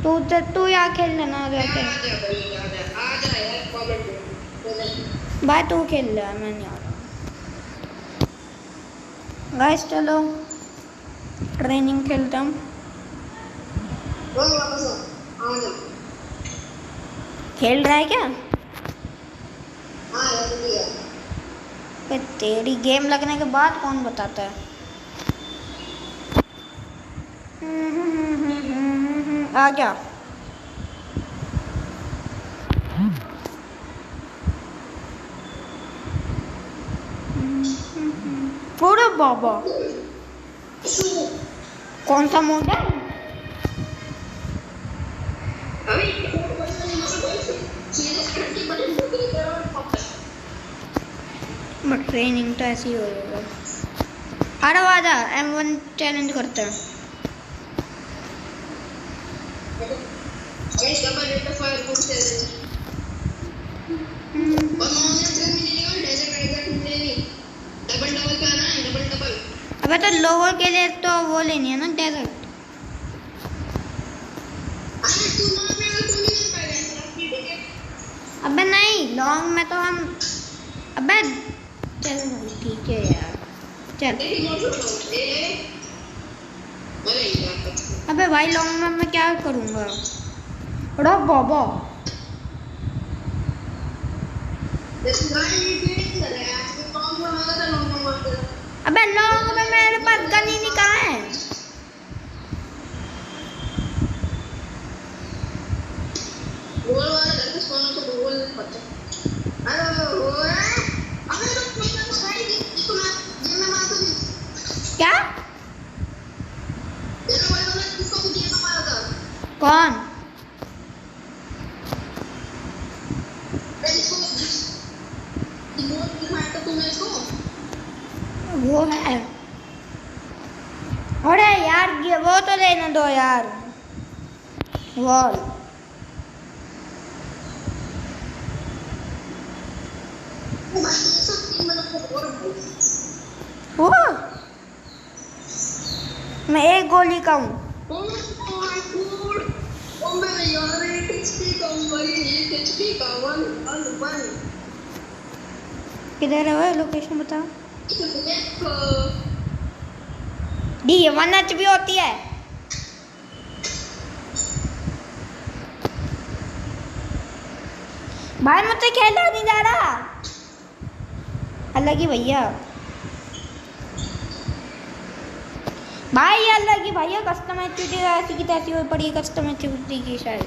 तू यहाँ खेल लेना जाके भाई, तू खेल ले, मैं नहीं आ रहा। गाइस चलो ट्रेनिंग खेलता हूँ। खेल रहा है क्या? हाँ जल्दी है। बे तेरी गेम लगने के बाद कौन बताता है? आ गया। पूरा बाबा कौन सा मोड है? ट्रेनिंग तो ऐसी हो जाएगा। अरे वादा M1 चैलेंज करते हैं। अबे तो लोगों के लिए तो वो लेनी है ना डेजर्ट। अबे नहीं लॉन्ग में तो हम अबे चल ठीक है यार चल। अबे भाई लॉन्ग में मैं क्या करूँगा? अरे बाबा अबे लॉन्ग में मेरे पास गन ही नहीं कहाँ है। क्या? कौन? वो है। अरे यार ये वो तो लेने दो यार। वॉल वो मैं एक गोली का हूँ। किधर है वो लोकेशन बताओ। डी 1 HP होती है। भाई मुझसे खेला नहीं जा रहा। अलग ही भैया भाई अलग ही भैया कस्टमाइज ऐसी की तैसी हुई पड़ी है कस्टमाइज की शायद।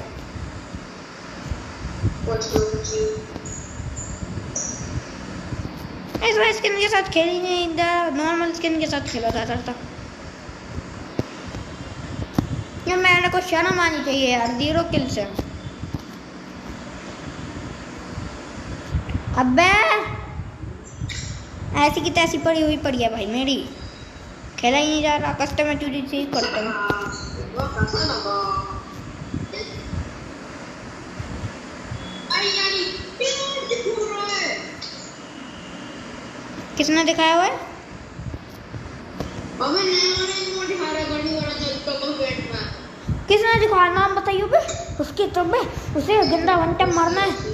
इस बार स्किन के साथ खेली नहीं नॉर्मल स्किन के साथ खेला था था। ये मैंने को शर्म आनी चाहिए यार 0 किल से। अबे ऐसी की तैसी पड़ी हुई पड़ी है भाई मेरी। खेला ही नहीं जा रहा कस्टमर चोरी से ही करते हैं। किसने दिखाया हुआ है? किसने दिखाया नाम बताइए बे उसकी तो बे उसे गंदा वन टाइम मारना है।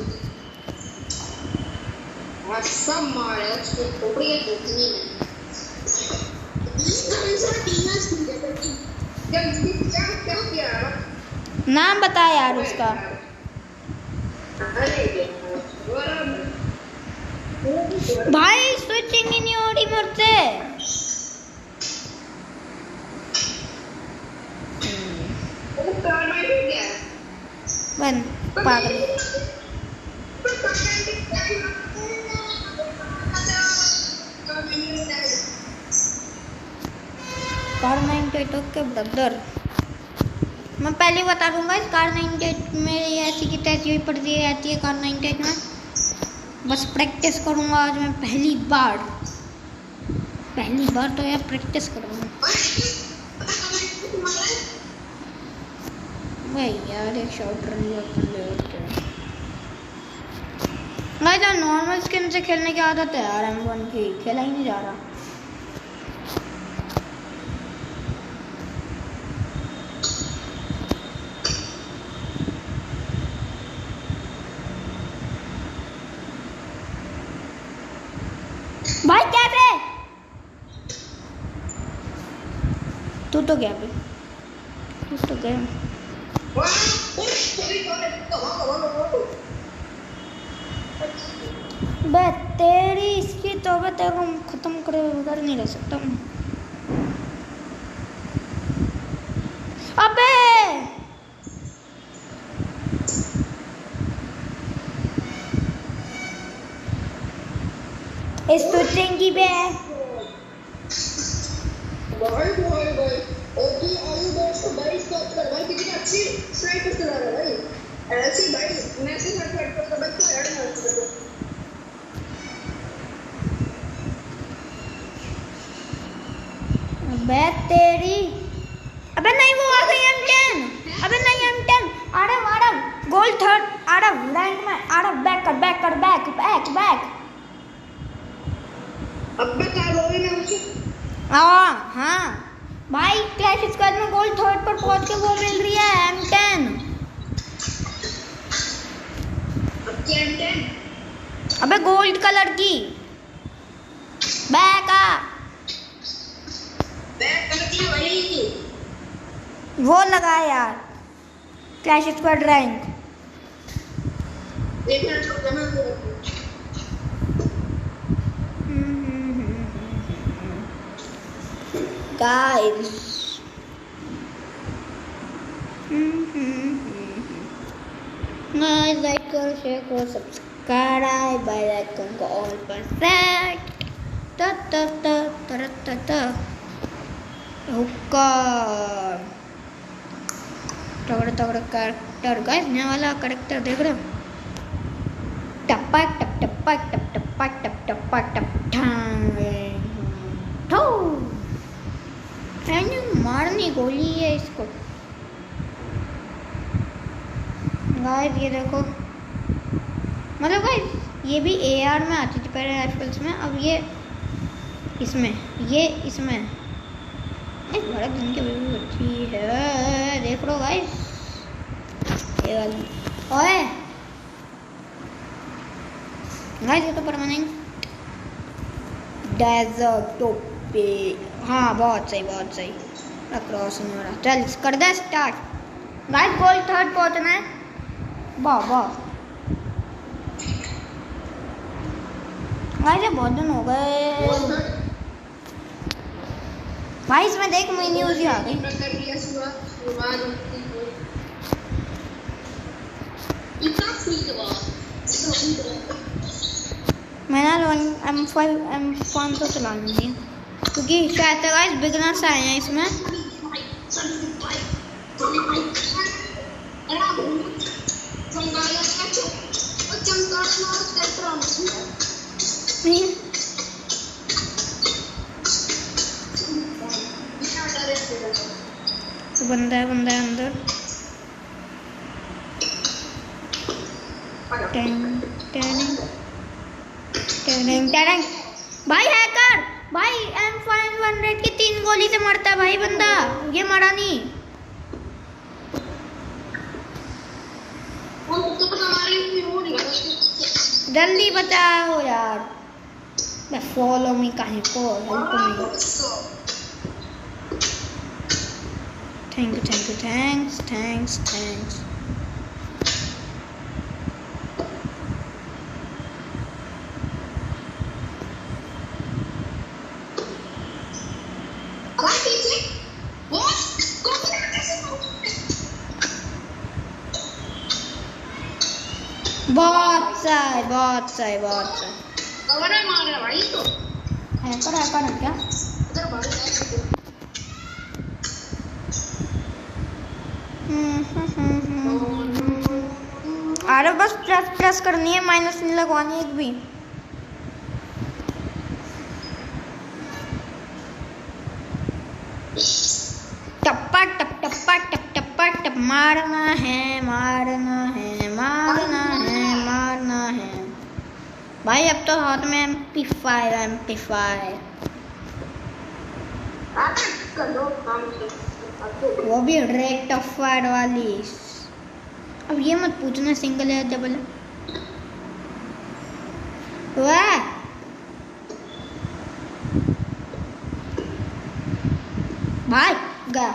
नाम बता यार उसका। भाई स्विचिंग ही नहीं हो रही मुझसे। बन पागल कार 98 ओके ब्रदर। मैं पहले बता दूंगा इस कार 98 में ऐसी की तैसी हुई पड़ती रहती है कार 98 में। बस प्रैक्टिस करूंगा आज मैं पहली बार तो यार प्रैक्टिस करूंगा। भाई यार एक शॉट रन मैं तो नॉर्मल स्किन से खेलने की आदत है यार M1 की खेला ही नहीं जा रहा। भाई कैसे तू तो गया बे तेरी इसकी तौबा तेरे को खत्म करे बगैर नहीं रह सकता मैं। अबे इस तो चेंगी बे भाई ओके आलू दोस्त को भाई स्टॉप कर भाई, कितनी अच्छी स्नाइपर चला रहा है भाई। ऐसे ही भाई मैं से हट हट कर भाई क्या हेड मार सकता हूं। अबे तेरी, अबे नहीं वो आ गई M10, अबे नहीं M10 Aarav gold third Aarav rank में आरव बैक बैक अबे क्या बोल रही है मुझे? हाँ भाई क्लैश स्क्वाड में गोल्ड थर्ड पर पहुंच के वो मिल रही है M10। अब क्या M10? अबे गोल्ड कलर की बैक कर दिया भाई, वो लगा यार क्लैश स्क्वाड रैंक। देखना तो जमा हो। गाइस लाइक करो, शेयर करो, सब्सक्राइब, बेल आइकन को ऑल पर सेट हुक्का तगड़ा कैरेक्टर गाइस, नया वाला कैरेक्टर देख रहे हो, टप्पा टप टप्पा टप टप्पा टप टप्पा टप ठो मारनी गोली है इसको। गाइस ये देखो, मतलब गाइस ये भी AR में आती थी पहले राइफल्स में, अब ये इसमें एक बड़ा दिन की भी अच्छी है, देख लो गाइस ये वाली। ओए गाइस ये तो परमानेंट डेजर्ट टोपी, हाँ बहुत सही क्रॉस नहीं हो रहा। चल कर they start guys, gold third पहुंचना है। वाह गाइस ये बहुत दिन हो गए भाई, इसमें देख मेरी न्यूज़ ही आ गई। मैंने M5 तो चला ली क्योंकि शायद गाइस बिगनर्स आए हैं इसमें। तो बंदा है अंदर। टैंग भाई हैकर भाई, M500 की 3 गोली से मरता है भाई बंदा, ये मरा नहीं। जल्दी बचाओ यार, फॉलो मी कहीं को हेल्प मी। थैंक्स। बहुत सही कवर है मार रहा भाई, तो हैकर है क्या? उधर भाग जाए। अरे बस प्रेस करनी है, माइनस नहीं लगवानी एक भी। टप्पा टप मारना है भाई। अब तो हाथ में MP5 वो भी रेट ऑफ फायर वाली। अब ये मत पूछना सिंगल है डबल है। वाह भाई गया।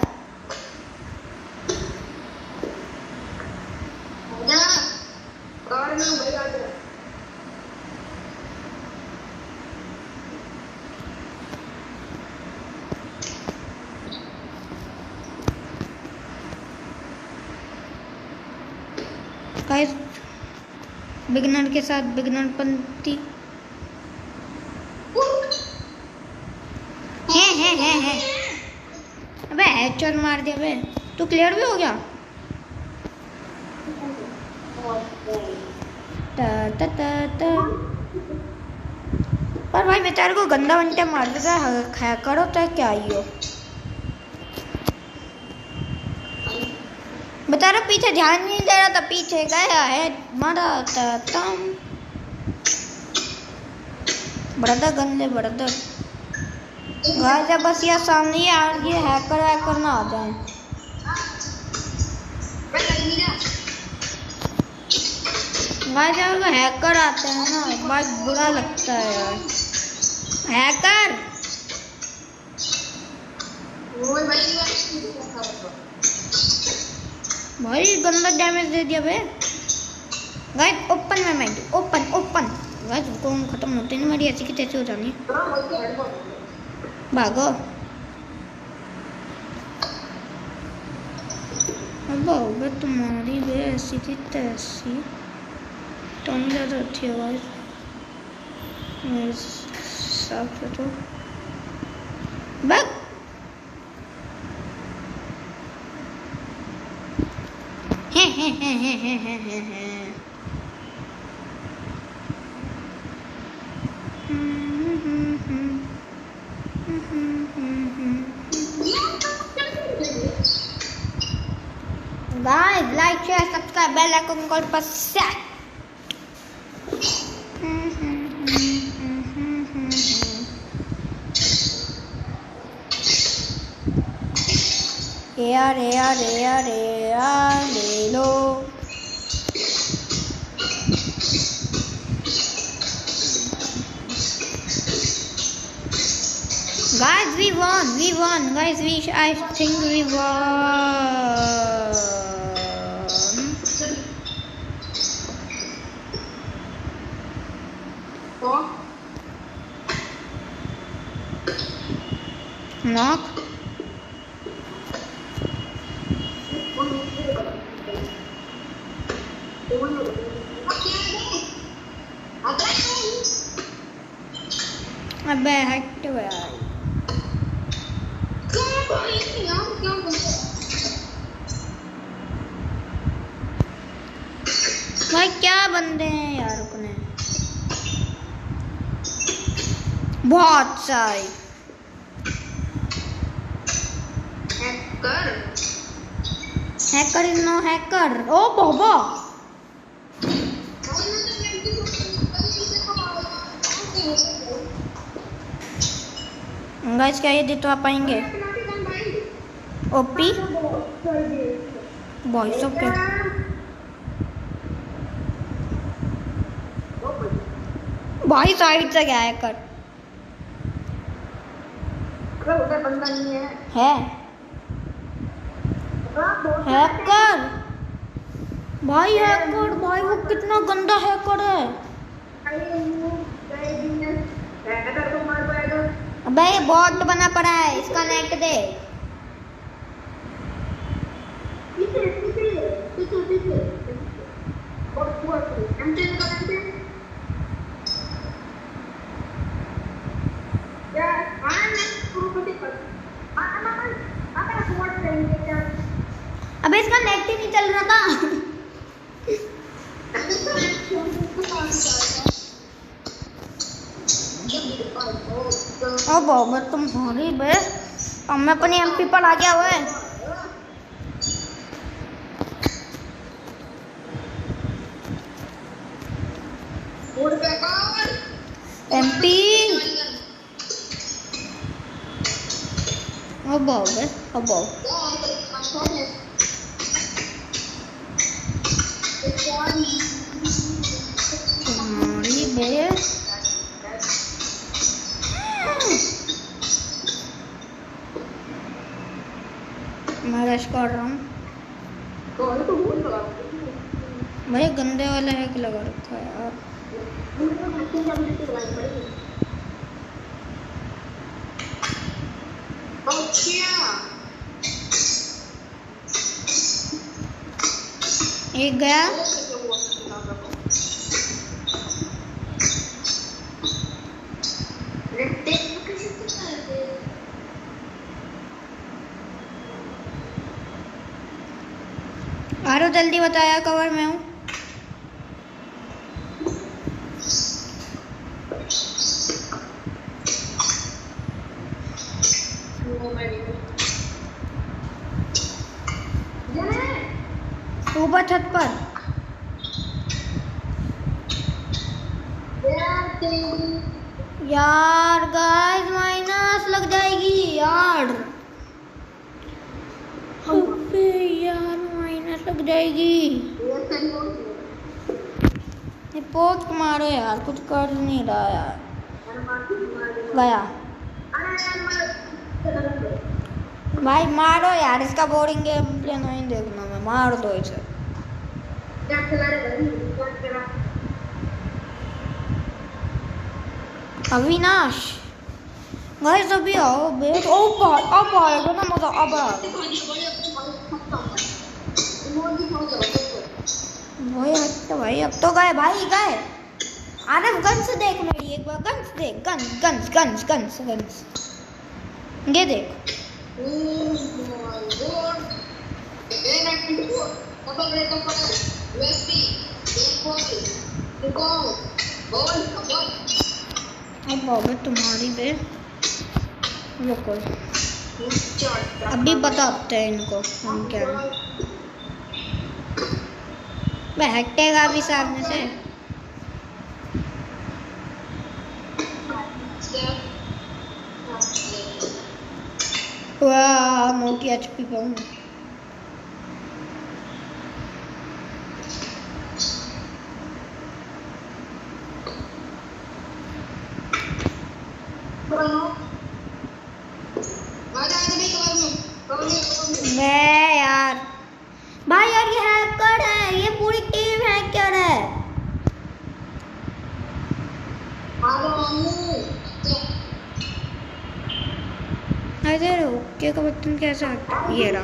बिगनर के साथ बिगनर पंती है। अबे हेडशॉट मार दिया बे। तू क्लियर भी हो गया। ता ता ता ता। पर भाई मैं तेरे को गंदा वंटे मार देता है करो तो क्या ही हो। बता रहा पीछे ध्यान नहीं दे रहा था, पीछे गया है मारा था तम। ब्रदर गंदे ब्रदर गाइस है बस ये सामने यार ये हैकर ना आ जाए। गाइस यार हैकर आते हैं ना बहुत बुरा लगता है यार। हैकर भाई गंदा डैमेज दे दिया बे। गाइस ओपन में मैं ओपन गाइस कौन खत्म होते नहीं मेरी ऐसी की तैसी हो जानी। भागो अब तुम्हारी बे ऐसी थी तैसी तो नहीं ज़्यादा अच्छी है गाइस मेरे हिसाब से तो। बस guys like share subscribe bell icon call पर सेट। यार ले लो। Guys, we won. Guys, I think we won. Knock. अबे हट यार। भाई क्या बंदे हैं यार अपने बहुत सारे। Hacker is no hacker. ओ बाबा गाइस क्या ये जितवा पाएंगे? ओपी बॉयस ऑफ के भाई साइड से गया हैकर उधर बंदा नहीं है हैकर भाई हैकर भाई वो कितना गंदा हैकर है। अबे बॉट बना पड़ा है इसका नेट दे। अबे इसका नेट ही नहीं चल रहा था। ओ बाबा तुम्हारी बे अब मैं अपनी एमपी पर आ गया हुआ है। एमपी ओ बाबा ओ बाबा तुम्हारी बे मैं रश कर रहा हूँ। भाई गंदे वाला हैक लगा रखा है यार। एक गया आरो जल्दी बताया, कवर में हूँ। ऊपर छत पर। यार गाइस माइनस लग जाएगी यार। अबे यार माइनस लग जाएगी। ये पोस्ट मारो यार, कुछ कर नहीं रहा यार। गया भाई, मारो यार इसका बोरिंग गेम प्ले नहीं देखना मैं, मार दो इसे। अविनाश गाइस अभी आओ बेट। ओ भाई अब आएगा ना मजा, अब आएगा भाई। अब तो गए भाई, गए। अरे गन्स देख मेरी एक बार, गन्स देख, guns guns guns guns guns, ये देख। अब बाबा तुम्हारी बे, रुको अभी बताते हैं इनको हम क्या है। हटेगा भी सामने से। वाह मोटी एचपी पे हूँ। मैं यार भाई यार ये हैकर है, ये पूरी टीम हैकर है। अरे ओके का बटन कैसे आता है? ये रहा।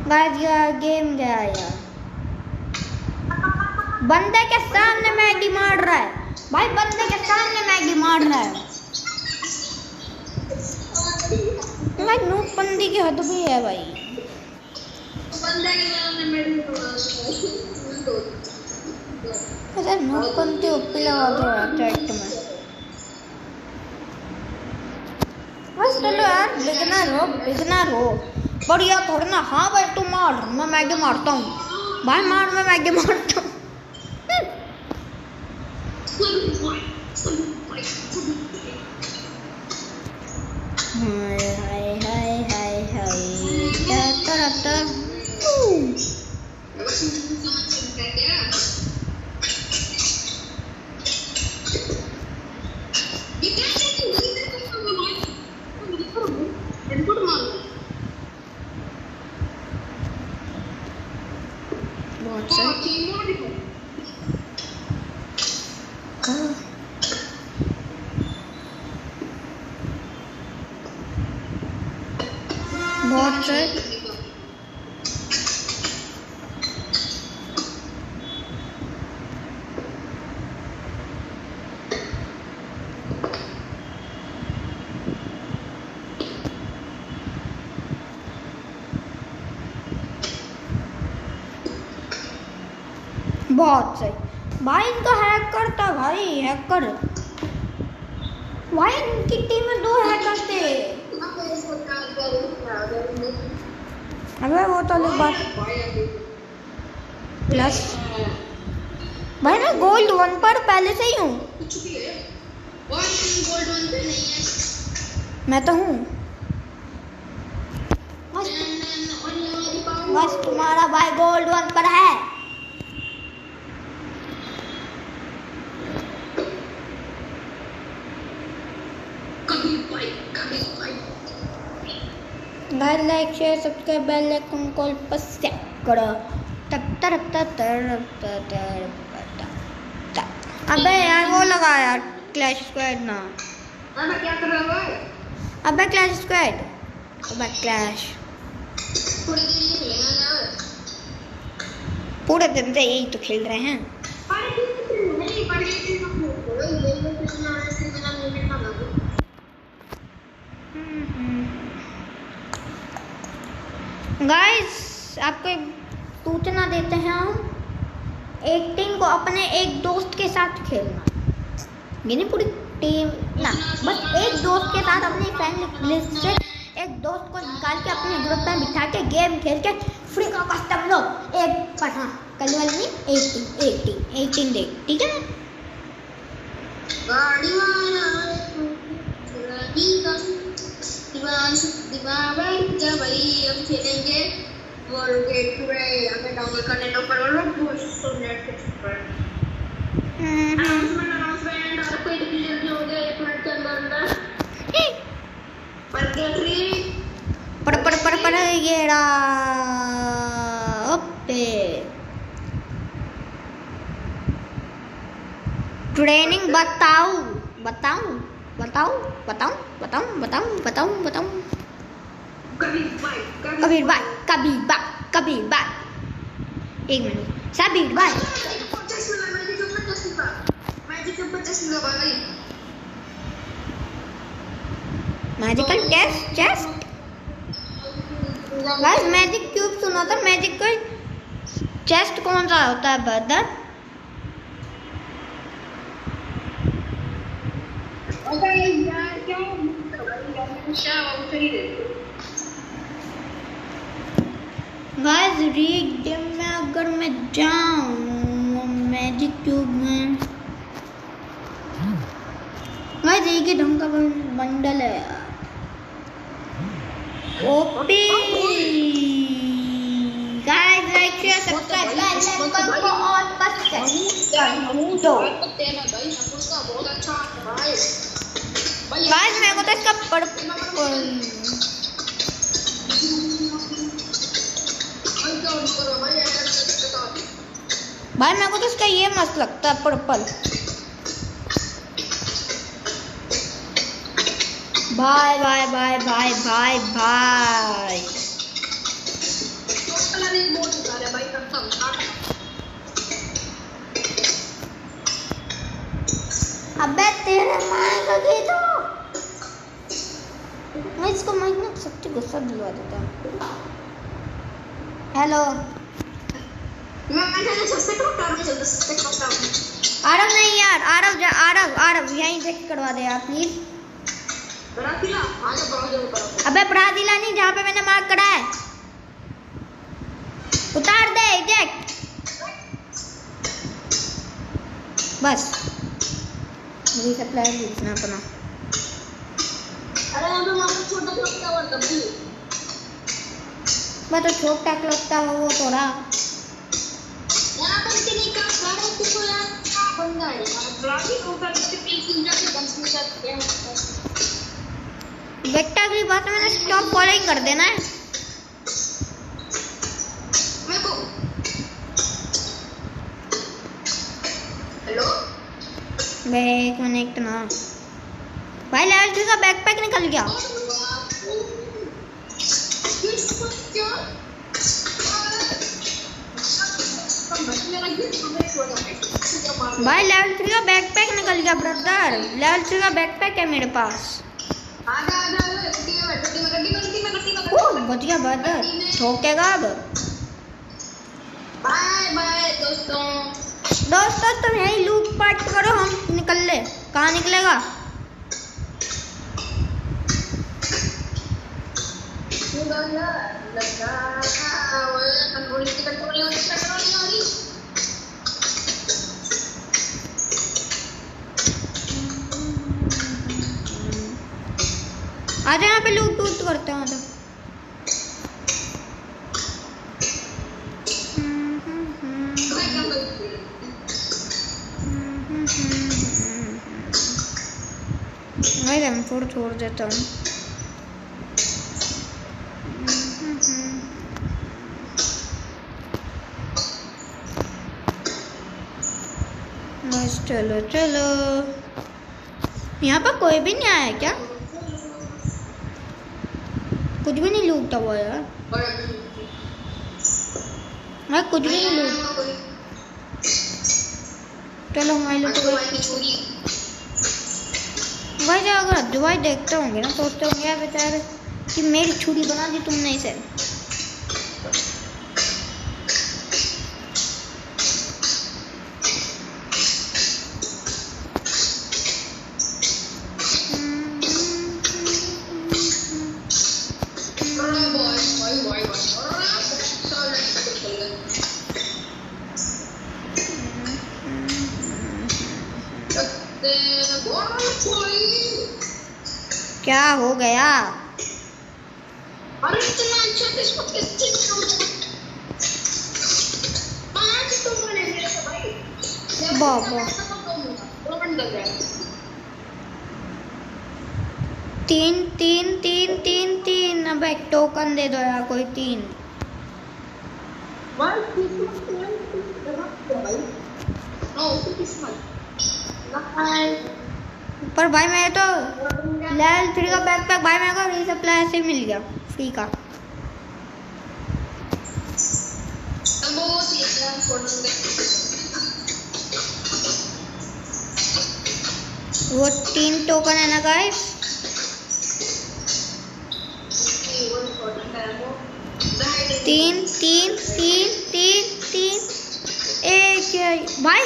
गाइस यार गेम गया यार। बंदे के सामने मैगी मार रहा है भाई, बंदे के सामने मैगी मार रहा है भाई। नूबपंदी की हद भी है भाई। अरे नूबपंदी ऊपर लगा दो यार चैट में। बस चलो यार, बिगनर हो बढ़िया थोड़ा ना। हाँ भाई तू मार, मैं मैगी मारता हूँ भाई, मार, मैं मैगी मारता हूँ। हाय हाय हाय हाय क्या करता बहुत से बहुत सही भाई। इनका हैकर था भाई, हैकर भाई। इनकी टीम में 2 हैकर थे। अबे वो तो अलग बात। प्लस भाई मैं गोल्ड 1 पर पहले से ही हूँ। मैं तो हूँ बस तुम्हारा भाई गोल्ड 1 पर है। Like share subscribe bell icon call पर सेट करो। तब तक अबे यार वो लगा यार क्लैश स्क्वाड ना। अबे क्या कर रहा है? अबे क्लैश स्क्वाड, अबे क्लैश थोड़ी देर ये खेलेंगे ना। पूरे दिन से यही तो खेल रहे हैं। नहीं पढ़ के ये लोग कितना ऐसे बिना मिनट ना लगो। गाइस आपको एक सूचना देते हैं हम, एक टीम को अपने एक दोस्त के साथ खेलना, ये नहीं पूरी टीम ना, बस एक दोस्त के साथ अपनी फ्रेंड लिस्ट से एक दोस्त को निकाल के अपने ग्रुप में बिठा के गेम खेल के फ्री का कस्टम लो एक पर। हाँ कल वाली नहीं, एक टीम देख, ठीक है ना। गाड़ी वाला दीवार क्या भाई हम खेलेंगे और गेट पे हमें डाउनलोड करने दो पर सो नेट के पर अनाउंसमेंट और कोई डिसीजन हो गया 1 मिनट के अंदर पर पर ये ओपे ट्रेनिंग बताऊं कबीर भाई 1 मिनट साबिर भाई मैजिकल चेस्ट बस मैजिक क्यूब सुना था। मैजिकल चेस्ट कौन सा होता है ब्रदर? यार क्या गाइस रीड में अगर मैं जाऊं मैजिक क्यूब में गाइस एक ही ढंग का बंडल है यार। OP guys like share subscribe bell icon को ऑन पर कर दो। बहुत अच्छा भाई गाइस मेरे को तो इसका पर्पल भाई मेरे को तो इसका ये मस्त लगता है पर्पल। भाई भाई भाई भाई भाई भाई अबे तेरे माँ का तो मैं इसको माइक में सच्ची गुस्सा दिलवा देता हूँ। हेलो आरव नहीं यार, आरव यहीं से करवा दे यार प्लीज। अबे ब्राजीला नहीं, जहाँ पे मैंने मार्क करा है उतार दे इजेक्ट बस। मुझे सप्लाई पूछना अपना। मैं तो छोटा लगता है वो थोड़ा बेटा की बात मैंने स्टॉप फॉलोइंग कर देना है। हेलो मैं 1 मिनट ना भाई लेवल 3 का बैकपैक निकल गया भाई। लेवल 3 का बैकपैक निकल गया ब्रदर, लेवल 3 का बैकपैक है मेरे पास। बच गया ब्रदर, ठोकेगा अब। बाय बाय दोस्तों तुम यही लूट पाट करो, हम निकल ले। कहाँ निकलेगा? आजा यहाँ पे लूट टूट करते हैं। मैं M4 छोड़ देता हूँ। बस चलो चलो। यहाँ पर कोई भी नहीं आया क्या? कुछ भी नहीं लूटता हुआ यार। मैं कुछ भी नहीं लूट। चलो हमारे लोग तो भाई अगर दुबई देखते होंगे ना सोचते होंगे यार बेचारे कि मेरी छुरी बना दी तुमने इसे। क्या हो गया? अरे इतना अच्छा किस्मत किससे पांच तो मैंने मेरे से भाई बाबा तीन तीन तीन तीन तीन। अब एक टोकन दे दो यार कोई तीन। पर भाई मैं तो लेवल 3 का बैकपैक भाई मेरे को रीसप्लाई से मिल गया फ्री का। वो 3 टोकन है ना गाइस। तीन तीन तीन तीन तीन एक। भाई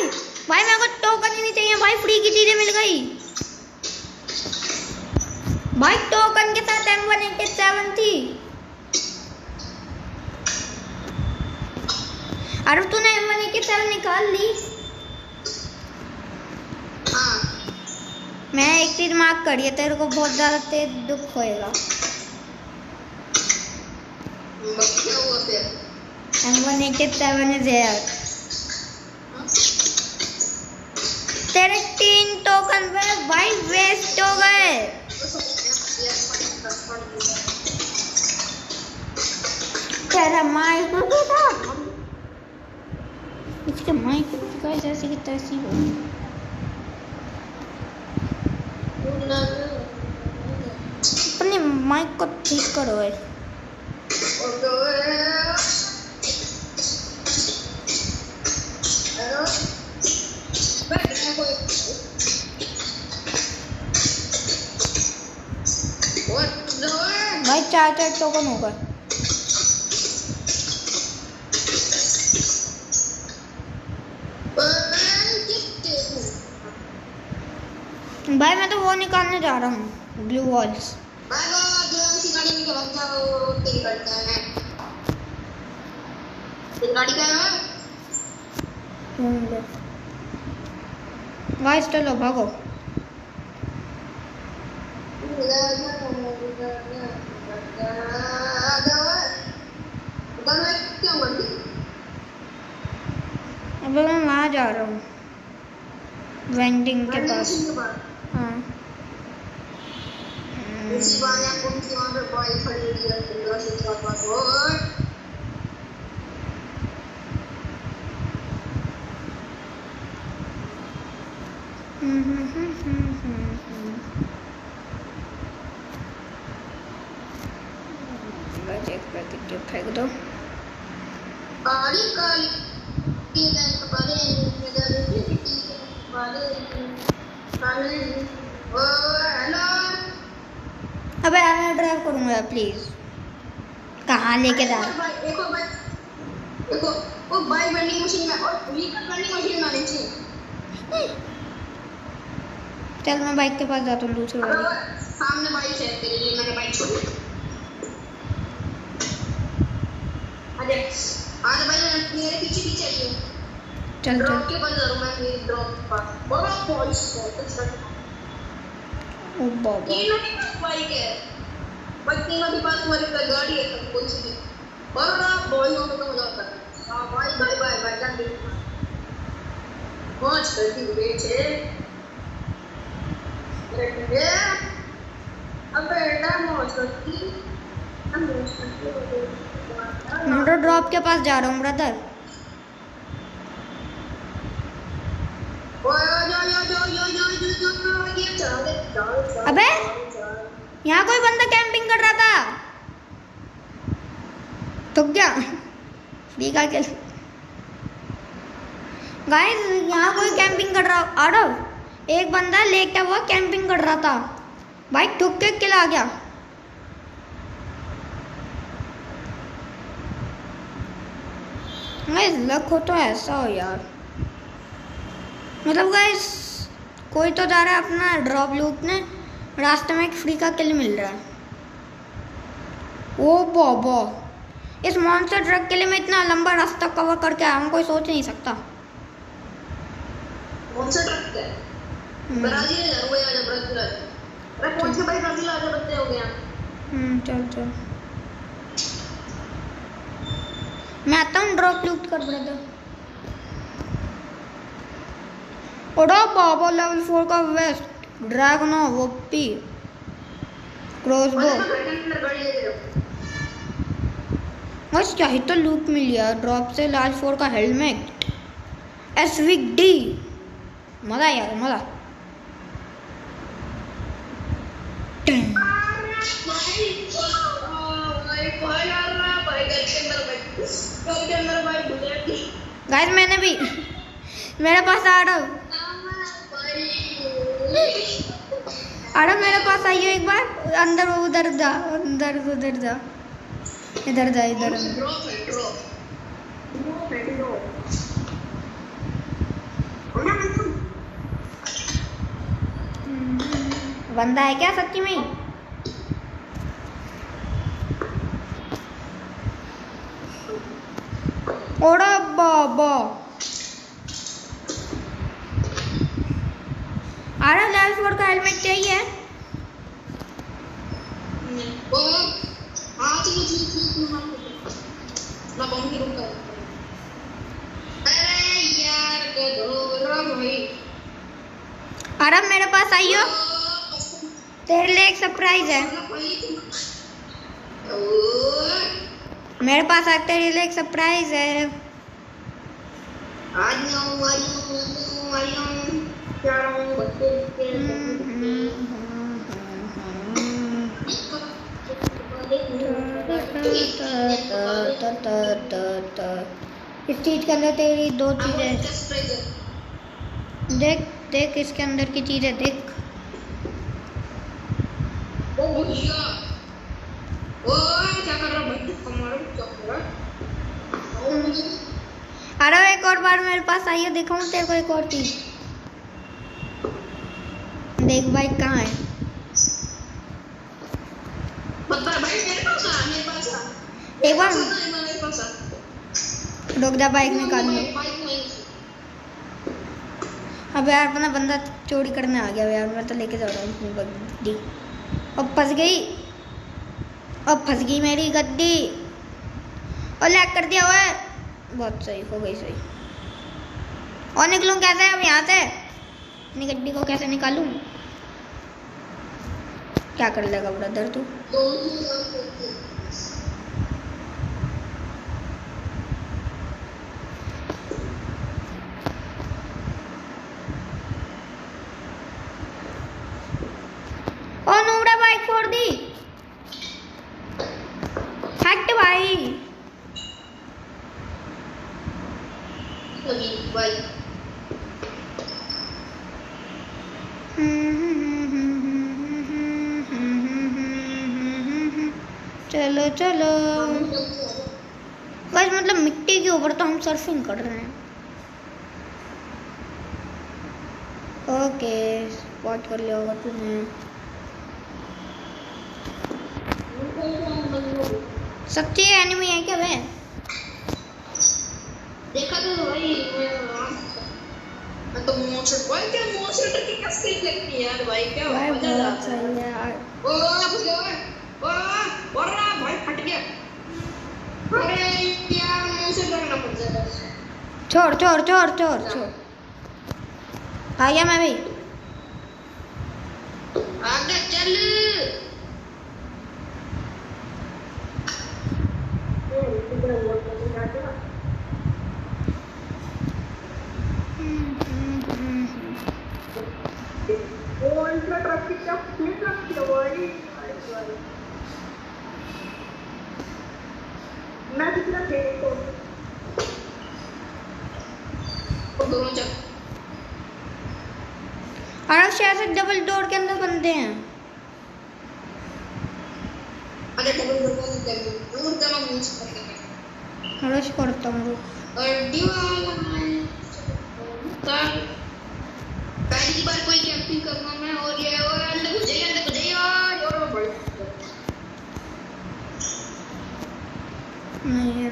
भाई मेरे को टोकन ही नहीं चाहिए भाई, फ्री की चीजें मिल गई भाई। टोकन के साथ M187 थी। अरे तूने M187 निकाल ली। हाँ मैं एक चीज मार्क करिए, तेरे को बहुत ज्यादा तेज दुख होएगा। क्या हुआ फिर? M187 is here। तेरे 3 टोकन भाई वेस्ट हो गए। तेरा माइक था इसके माइक गाइस ऐसी की तैसी हो। अपने माइक को ठीक करो है। भाई 4 टोकन होगा। भाई मैं तो वो निकालने जा रहा हूँ ब्लू वॉल्स। गाइस चलो भागो। अब मैं वहाँ जा रहा हूँ वेंडिंग के पास। हाँ इसी बहाने कौन सी वहाँ पे बाइक खड़ी हुई है 15 से 4 और एक पैकेट जो फेंक दो। काली काली ये बैंक वाले काले ओ हेलो। अबे मैं ड्राइव करूँगा प्लीज। कहाँ लेके जा रहा? देखो वो बाइक वेंडिंग मशीन में और व्हीकल वेंडिंग मशीन में नीचे। चल मैं बाइक के पास जाता हूँ दूसरी वाली। सामने बाइक है तेरे लिए, मैंने बाइक छोड़ी। अरे आज भाई मेरे पीछे पीछे आइए। चल ड्रॉप के पास जरूर मैं मेरी ड्रॉप के पास बड़ा पॉइंट्स बहुत अच्छा। ओ बाबा तीनों के पास बाइक है भाई, तीनों के पास हमारे पास गाड़ी है सब कुछ भी। बड़ा बॉय हो तो मजा आता है। हां भाई बाय बाय बाय जान दे पहुंच करती बेचे। अरे अबे बेटा मौज करती हम मौज करती। मैं तो ड्रॉप के पास जा रहा हूँ ब्रदर। ओ अबे यहाँ कोई बंदा कैंपिंग कर रहा था। थक गया बीका के। गाइस यहाँ कोई कैंपिंग कर रहा। आरव एक बंदा लेटा हुआ कैंपिंग कर रहा था भाई, ठुक के किल आ गया। गाइस लक हो तो ऐसा हो यार। मतलब गाइस कोई तो जा रहा है अपना ड्रॉप लूटने, रास्ते में एक फ्री का किल मिल रहा है। ओ बाबा, इस मॉन्स्टर ट्रक के लिए मैं इतना लंबा रास्ता कवर करके आया हूँ, कोई सोच नहीं सकता। मॉन्स्टर ट्रक है ब्राजील है, वो आ जा ब्राजील आ जा। अरे कौन से भाई ब्राजील आ जा, बच्चे हो गया। चल चल मैं आता हूँ, ड्रॉप लूट कर ब्रदर। ओडा बाबा लेवल 4 का वेस्ट, ड्रैगनो वोपी, क्रॉसबो। बस क्या ही तो लूट मिल गया ड्रॉप से। लाल 4 का हेलमेट, एसवीडी, मजा यार मजा। गाइस मैंने भी, मेरे पास आ रहा। आरव मेरे पास आइयो एक बार, अंदर उधर जा, अंदर उधर जा, इधर जा इधर। बंदा है क्या सच्ची में? ओड़ा बाबा, आरव लेवल 4 का हेलमेट चाहिए। आरव मेरे पास आइयो, तेरे लिए एक सरप्राइज है। मेरे पास आ, तेरे लिए एक सरप्राइज है। इस चीज के अंदर तेरी दो चीजें, देख देख इसके अंदर की चीजें देख। अरे एक और बार मेरे पास आइए, दिखाऊं तेरे को एक और चीज। देख भाई कहाँ है। एक बार रुक जा, बाइक निकाल लो। अब यार अपना बंदा चोरी करने आ गया यार, मैं तो लेके जा रहा हूँ अपनी गड्डी। अब फंस गई मेरी गड्डी, और लैग कर दिया हुआ है। बहुत सही हो गई, सही। और निकलूं कैसे अब यहाँ से? अपनी गड्डी को कैसे निकालूं? क्या कर लेगा ब्रदर तू? और नूबड़ा बाइक फोड़ दी। हट भाई। चलो चलो, बस मतलब मिट्टी के ऊपर तो हम सर्फिंग कर रहे हैं। ओके स्पॉट कर लिया होगा तूने। सच्ची एनिमी है क्या वे? देखा तो भाई मैं तो मोशन भाई, क्या मोशन की कसके लगती है यार भाई, क्या भाई मजा बहुत आता है। सही है यार। ओ रहा भाई, फट गया। अरे यार मोशन करना पड़ जाता है। छोड़ छोड़ छोड़ छोड़ छोड़, आ गया मैं भी। आगे चल। कितना क्लिक किया भाई। मैं कितना खेल तो दोनों जब आरव शायद से डबल डोर के अंदर बनते हैं। अरे डबल डोर का कर दो और दमा यूज करते हैं रश करता हूँ और दीवार का पहली बार कोई कैंपिंग करना मैं और ये और अंदर घुस जाइए और बड़े नहीं है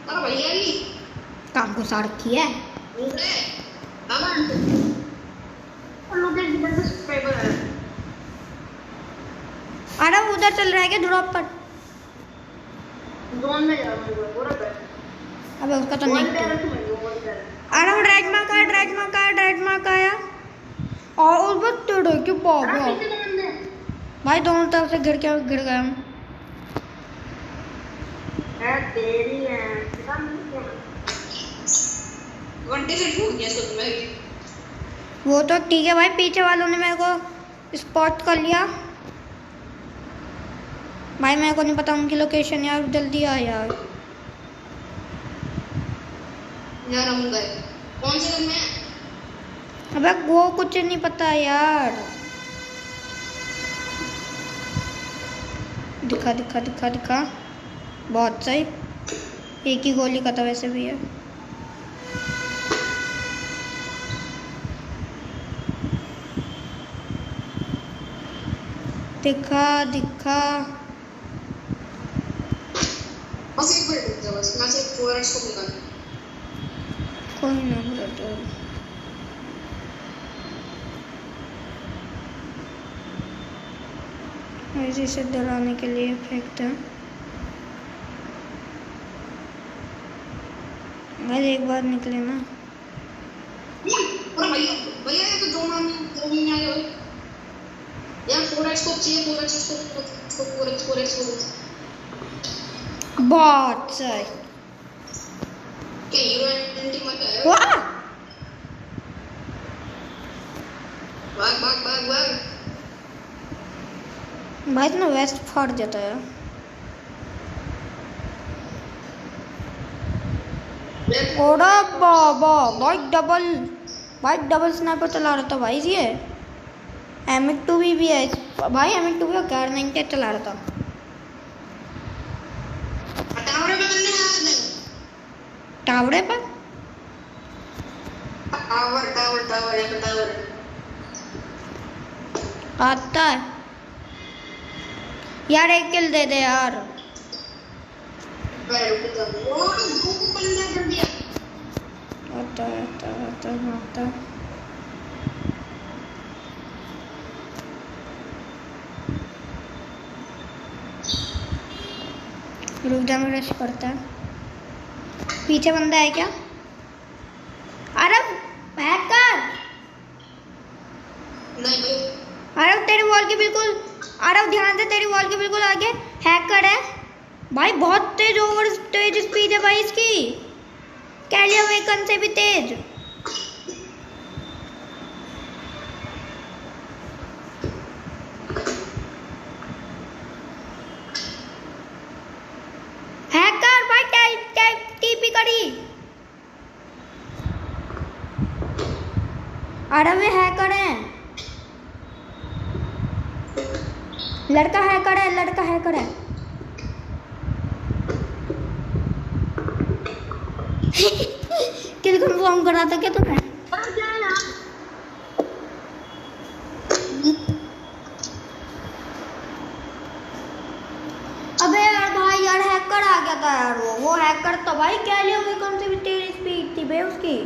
अरे भैया जी काम को साड़ किया है। अरे अमन और लोग एक बंदा सब्सक्राइबर है आरव उधर चल रहा है क्या ड्रॉप पर? जोन में जा रहा हूं पूरा बैठ अबे उसका तो नहीं आरव ड्रैग मार आया और उस पर चढ़ के पागल भाई दोनों तरफ से गिर गया हूँ। तेरी है घंटे से भूल गया सब मैं वो तो ठीक है भाई, पीछे वालों ने मेरे को स्पॉट कर लिया भाई। मेरे को नहीं पता उनकी लोकेशन यार, जल्दी आ यार। हम गए कौन से घर में? अबे वो कुछ नहीं पता यार। दिखा बहुत सही। एक ही गोली का था वैसे भी है। दिखा बस एक मिनट रुक जा, बस मैं सिर्फ फॉरेस्ट को निकाल कोई ना ब्रदर। ऐसे से डराने के लिए फेंकते हैं भाई। एक बार निकले ना। अरे भैया ये तो जोन में आ गया भाई यार। फॉरेस्ट को चाहिए फॉरेस्ट बहुत सही। क्या हीरो एंटी मत है? वाह भाग भाई इतना वेस्ट फाड़ जाता है। ओड़ा बाबा भाई डबल स्नाइपर चला रहा था भाई। ये M2 भी है भाई। M2 भी कार 90 चला रहा था। टावरे पर टावर आता है यार। एक किल दे दे यार। आता रुक जा, मैं रश करता है। पीछे बंदा है क्या? अरे हैकर नहीं भाई। अरे तेरे वॉल के बिल्कुल, अरे ध्यान से तेरी वॉल के बिल्कुल आगे हैकर है भाई। बहुत तेज स्पीड है भाई इसकी। कैलिया वेकन से भी तेज। हैकर भाई टीपी करी। अरे वे हैकर है। लड़का हैकर है। किल कंफर्म करा था क्या तुमने? अबे यार भाई यार हैकर आ गया था यार। वो हैकर तो भाई क्या लिया वो कौन सी भी तेरी स्पीड थी बे उसकी।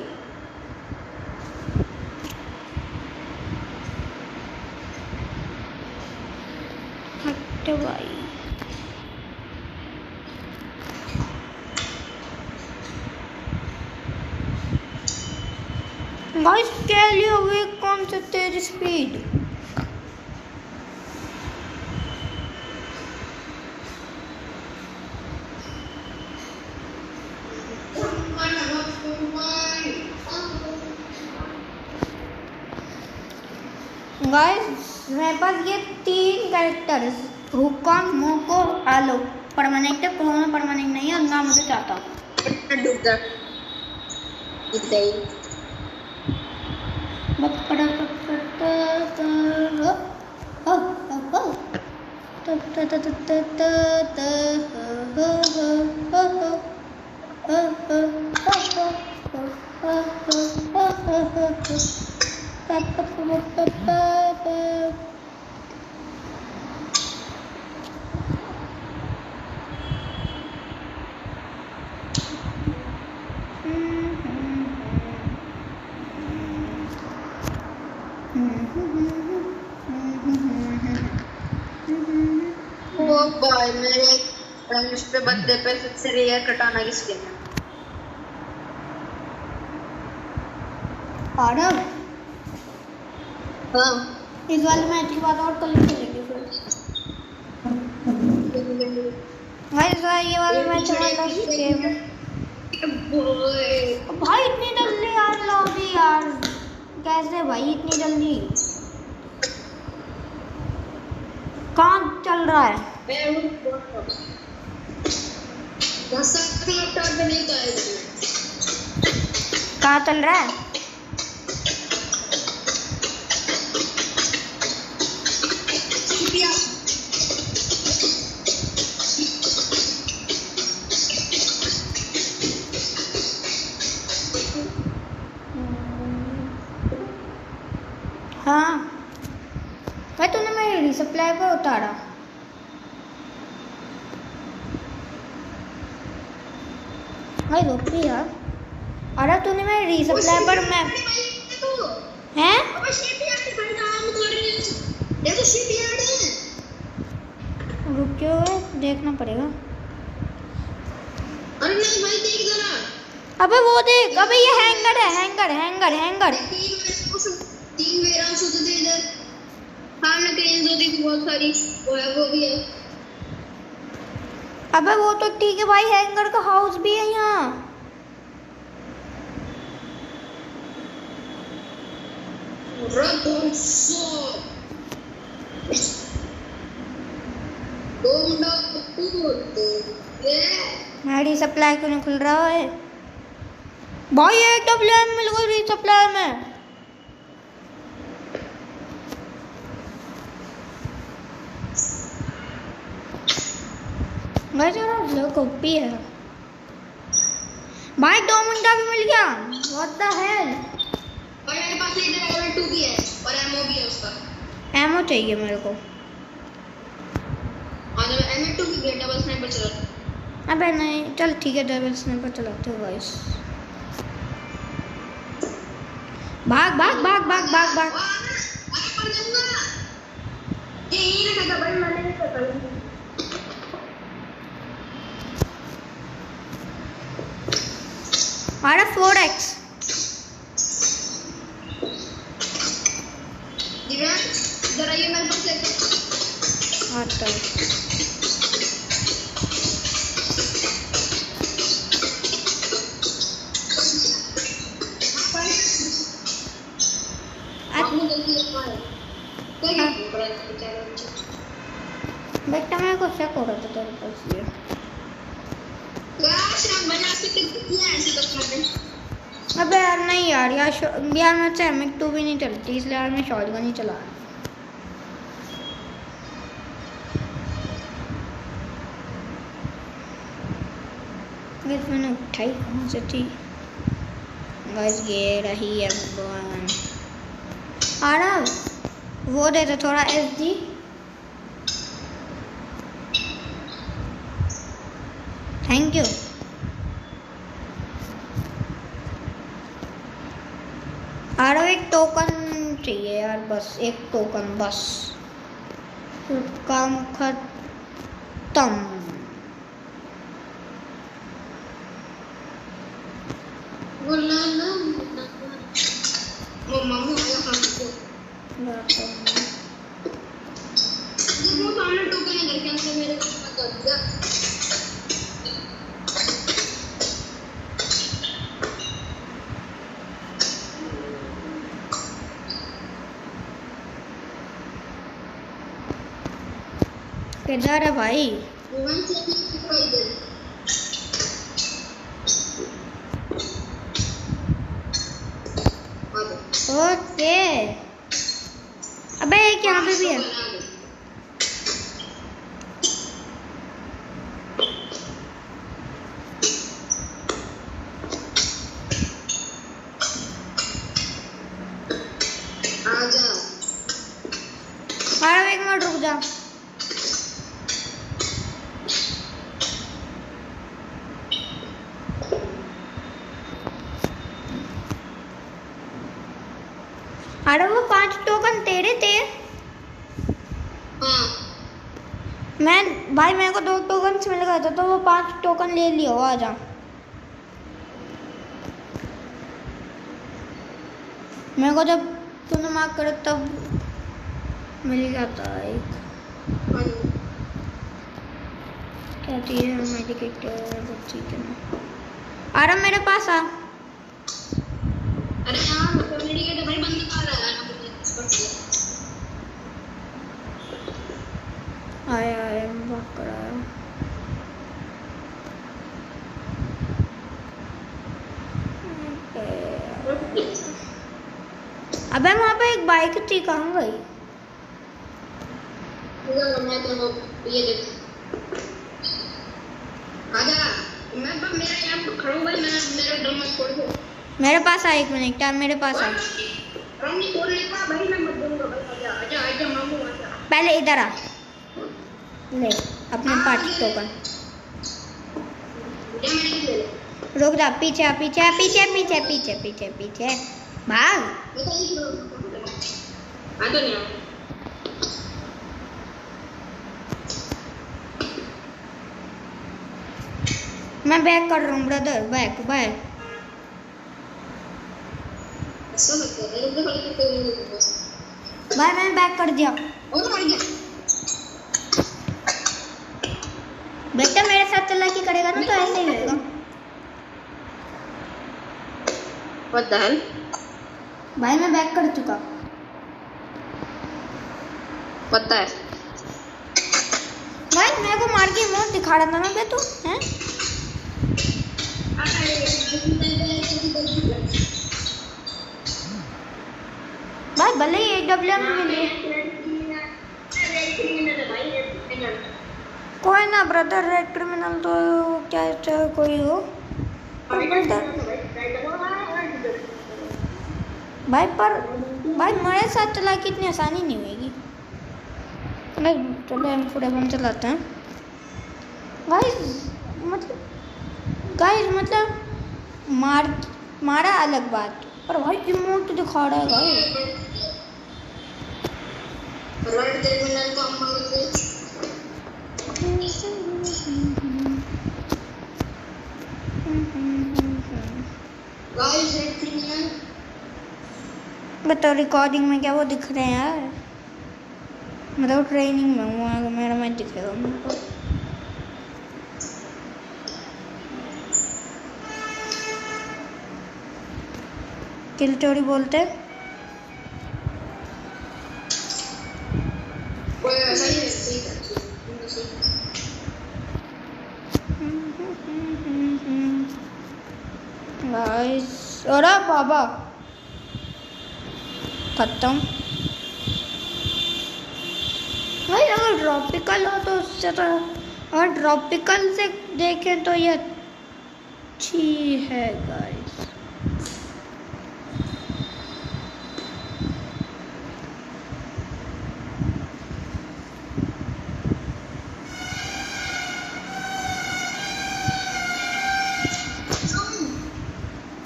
हट भाई। गाइस क्या लिया वो कौन सी तेज स्पीड। गाइस मेरे पास ये 3 कैरेक्टर्स हुकॉन्ग, मोको, आलो परमानेंट है। कोरोना परमानेंट नहीं है और ना मुझे चाहता हूँ। डूब जा इतना ही बस पड़ा ओ भाई मेरे रमेश पे बर्थडे पे सबसे रेयर कटाना की स्किन है। आरव हाँ इस वाले मैच के बाद और कल खेलेंगे फिर। गाइस ये वाला मैच हमारा लास्ट गेम है। भाई इतनी जल्दी यार लॉबी यार, कैसे भाई इतनी जल्दी कहाँ चल रहा है? कहाँ चल रहा है? हाँ भाई तूने मेरी रिसप्लाई पर उतारा। भाई रुक भी यार। अरे तूने मेरी रिसप्लाई पर मैं हैं? रुकियो देखना पड़ेगा। अरे नहीं भाई देख जरा। अबे वो देख, अबे ये हैंगर है, हैंगर हैंगर हैंगर। तीन वेरा सुध दे इधर। हाँ ना क्रेन जो देख बहुत सारी वो है, वो भी है। अबे वो तो ठीक है भाई, हैंगर का हाउस भी है यहाँ। मेरी सप्लाई क्यों नहीं खुल रहा है भाई? ये डब्ल्यूएम मिल गई रिसप्लाई में। भाई जरा लो कॉपी है भाई। 2 मिनट भी मिल गया। What the hell. और मेरे पास इधर लेवल 2 भी है और एमओ भी है उसका। एमओ चाहिए मेरे को। और एमओ 2 की ग्रेट डबल स्नाइपर चला। अबे नहीं चल ठीक है, डबल स्नाइपर चलाते हो गाइस। भाग भाग भाग भाग भाग भाग। अरे पड़ जाऊंगा। ये ही ना था भाई, मैंने नहीं पकड़ा। अरे 4x जरा ये मेरे पास लेके आता है। बेटा मेरे को शक हो रहा था तेरे पास ये। अबे यार नहीं यार, यार मैं एमिक 2 भी नहीं चलती, इसलिए यार मैं शॉटगन ही चला रहा हूँ। गाइस मैंने उठाई कहाँ से थी? गाइस ये रही है गन। आ रहा वो दे दो थोड़ा एसडी। Thank you. आ रहा एक टोकन चाहिए यार, बस एक टोकन बस, फिर काम खत्म। किधर है भाई? विमान से भी दिखाई दे। ओके। अबे एक यहाँ पे भी है। मारो, एक मिनट रुक जा। अरे वो 5 टोकन तेरे थे? हाँ। भाई मेरे को 2 टोकन मिल गए थे तो वो 5 टोकन ले लियो। आ जा। मेरे को जब तूने मार्क करे तब मिल गया था एक। क्या चीज़ है? मेडिकेटर ठीक है ना। अरे मेरे पास आ। अरे हाँ मेडिकेटर भाई बंद कर रहा है। आया बात कर रहा है। अबे वहाँ पे एक बाइक थी, कहाँ गई? मैं तो ये देख आजा। मैं बस मेरा यहाँ पे खड़ा हूँ भाई। मेरा ड्रम मत छोड़ दो। मेरे पास आ, 1 मिनट टाइम मेरे पास आ। रंगी खोलने का भाई मैं मत दूंगा भाई। आजा आजा आजा मामू आजा। पहले इधर आ, ले अपने 5 टोकन। ये मैंने ले ले। रुक जा, पीछे आ, पीछे आ, पीछे पीछे पीछे पीछे पीछे भाग। मैं तो नहीं आ तो नहीं। मैं बैक कर रहा हूँ ब्रदर, बैक बैक। ऐसा लगता है एक दफा लेके कोई नहीं बस। भाई मैंने बैक कर दिया। और मर गया। बेटा मेरे साथ चला के करेगा ना तो ऐसे ही होगा। What the hell? भाई मैं बैक कर चुका। पता है भाई मेरे को मार के मौत दिखा रहा था ना बे तू, हैं? भाई भले ही AWM में मिले। कोई ना ब्रदर, रेड क्रिमिनल तो क्या चाहे कोई हो। भाई पर भाई मेरे साथ चला के इतनी आसानी नहीं होगी। चलो M4 चलाते हैं। गाइस मतलब मारा अलग बात, पर भाई इमोट तो दिखा रहा है गाइस। रेड क्रिमिनल का गाइस रेड क्रिमिनल बताओ रिकॉर्डिंग में क्या वो दिख रहे हैं यार? मतलब ट्रेनिंग में हूँ, मेरा मैच दिखेगा मेरे को। किल चोरी बोलते कोई ऐसा ही है। ठीक है गाइस। अरे बाबा खत्म। भाई अगर ट्रॉपिकल हो तो उससे तो, और ट्रॉपिकल से देखें तो ये अच्छी है गाइस।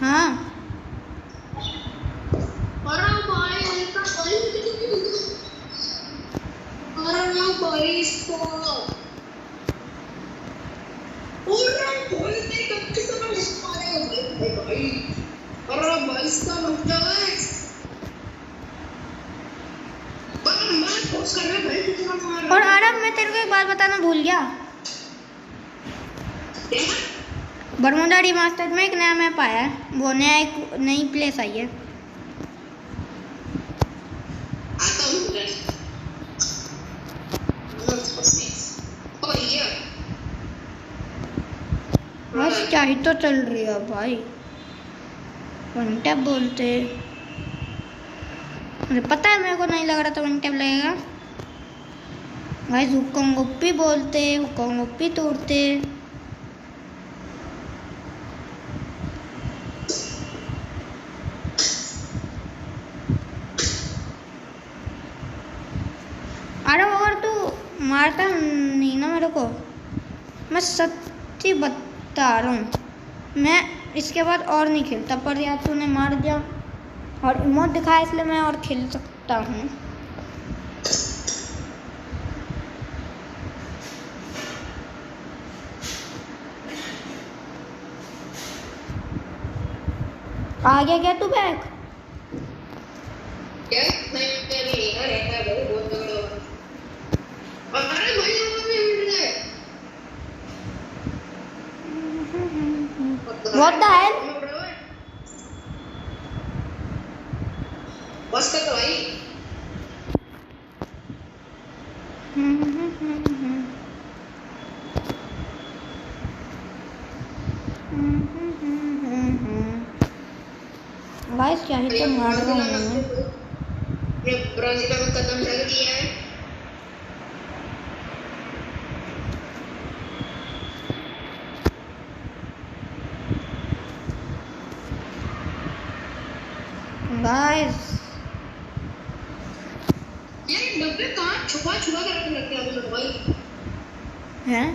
हाँ और आरब मैं तेरे को एक बात बताना भूल गया। बरमुडा रिमास्टर्ड में एक नया मैप आया है, वो नया एक नई प्लेस आई है। गया। बस क्या ही तो चल रही है भाई, वन टैप बोलते। मुझे पता है, मेरे को नहीं लग रहा था वन टैप लगेगा। गाइस हुकंग ओपी बोलते, हुकंग ओपी तोड़ते। अरे अगर तू मारता नहीं ना मेरे को, मैं सच्ची बता रहा हूँ, मैं इसके बाद और नहीं खेलता। पर यार तूने मार दिया और इमोट दिखाया, इसलिए मैं और खेल सकता हूँ। आ गया क्या तू बैक? क्या नहीं नहीं यार, रहता है भाई, बहुत तगड़ा हुआ। अरे भाई What the hell? बस कर भाई। गाइस क्या ही तो मार रहा हूँ मैं। ब्राजील में कदम रख दिया है। गाइस ये डब्बे कहाँ छुपा छुपा कर रखते हैं लोग भाई? हैं?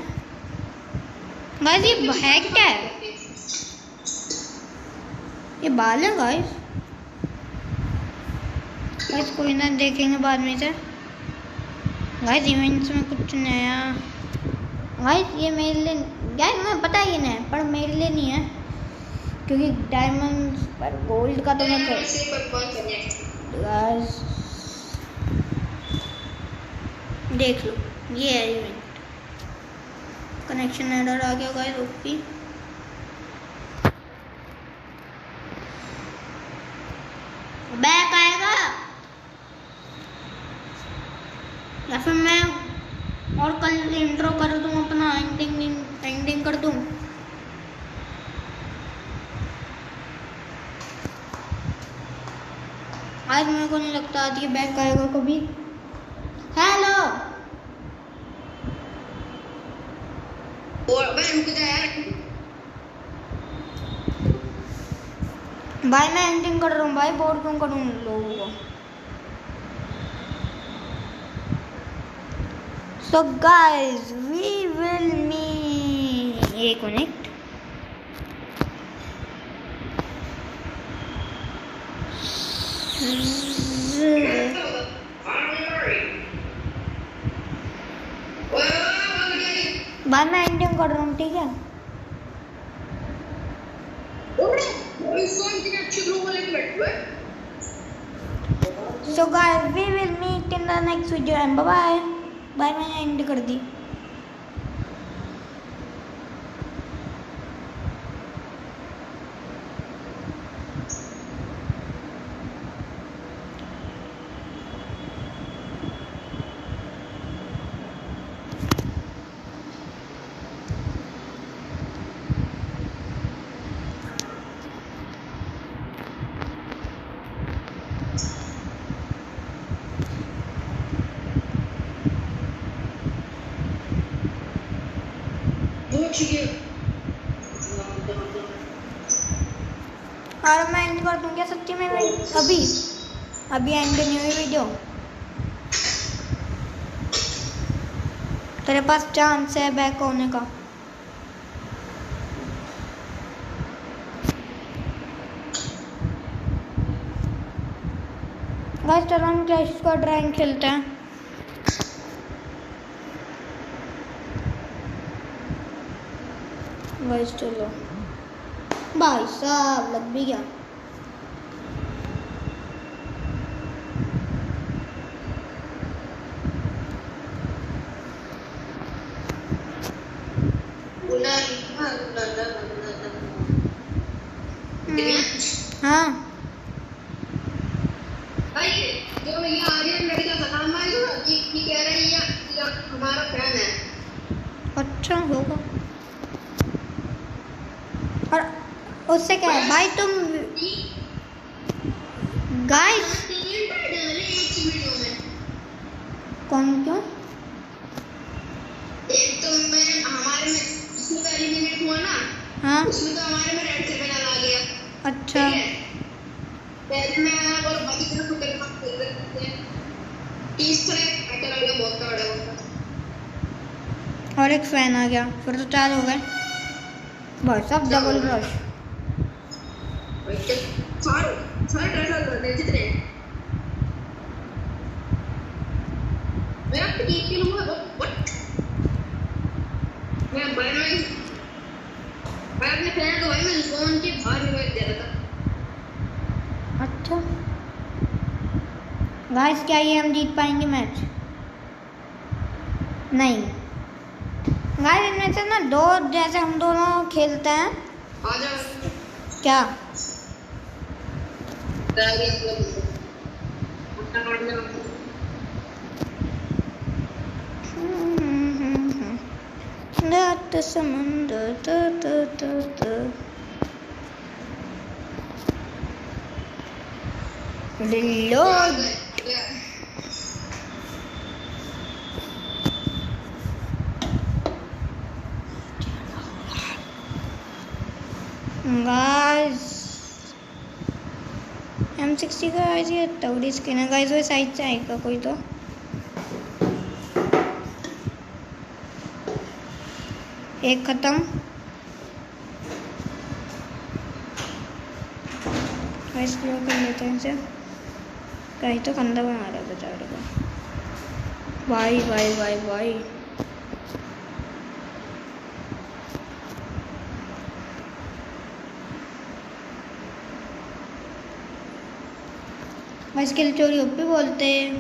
गाइस ये है क्या है? ये बाल है गाइस। गाइस कोई ना, देखेंगे बाद में से। गाइस इवेंट्स में कुछ नया। गाइस ये मेरे लिए, गाइस मुझे पता है ये नया है, पर मेरे लिए नहीं है, क्योंकि डायमंड्स पर गोल्ड का तो मैं गाइस देख लो, ये है इवेंट। कनेक्शन एरर आ गया गाइस, ओपी। बैक आएगा या फिर मैं और कल इंट्रो कर दूं, अपना एंडिंग कर दूं। आज मेरे को नहीं लगता आज ये बैक आएगा कभी। हेलो और भाई रुक जा यार। भाई मैं एंडिंग कर रहा हूँ भाई, बोर क्यों करूँ लोगों को। So guys we will meet, एक मिनट। भाई मैं एंडिंग कर रहा हूँ, ठीक है। So guys, we will meet in the next video and bye bye. Bye, मैंने एंड कर दी। और मैं एंड कर दूँ क्या सच्ची में? अभी एंड नहीं हुई वीडियो। तेरे पास चांस है बैक होने का। गाइस चलो हम क्लैश स्क्वाड रैंक खेलते हैं। गाइस चलो, भाई साहब लग भी गया। हाँ भाई जो ये आर्यन लड़का का नाम है, ये कह रही है हमारा फैन है। अच्छा होगा। और उससे क्या है भाई, तुम गाइस कौन क्यों? एक तो मैं हमारे में इसमें तो एलिमिनेट हुआ ना, हाँ उसमें तो हमारे में रेड सिग्नल आ गया। अच्छा ठीक है, पहले मैं और बाकी तरफ को करना खेल रहे थे, तीसरा अटल आ गया, बहुत तगड़ा होता। और एक फैन आ गया, फिर तो 4 हो गए भाई साहब, डबल रश। सारे सारे टर्टल करते जितने मैं आपको देख के लूंगा। व्हाट मैं भाई मैं अपने फ्रेंड को भाई मैं जोन के बाहर रिवाइव दे रहा था। अच्छा गाइस, क्या ये हम जीत पाएंगे मैच? नहीं गाइस, इनमें से ना 2 जैसे हम दोनों खेलते हैं। आ जाओ क्या रात समुंदर रिलोड। गाइस M60 का ऐसी तगड़ी स्किन है गाइस, वो साइड से आएगा कोई तो। एक खत्म। गाइस स्लो कर लेते हैं इसे, कहीं तो कंधा बना रहा है बेचारे को। भाई भाई भाई भाई भाई स्किल चोरी ओपी बोलते हैं।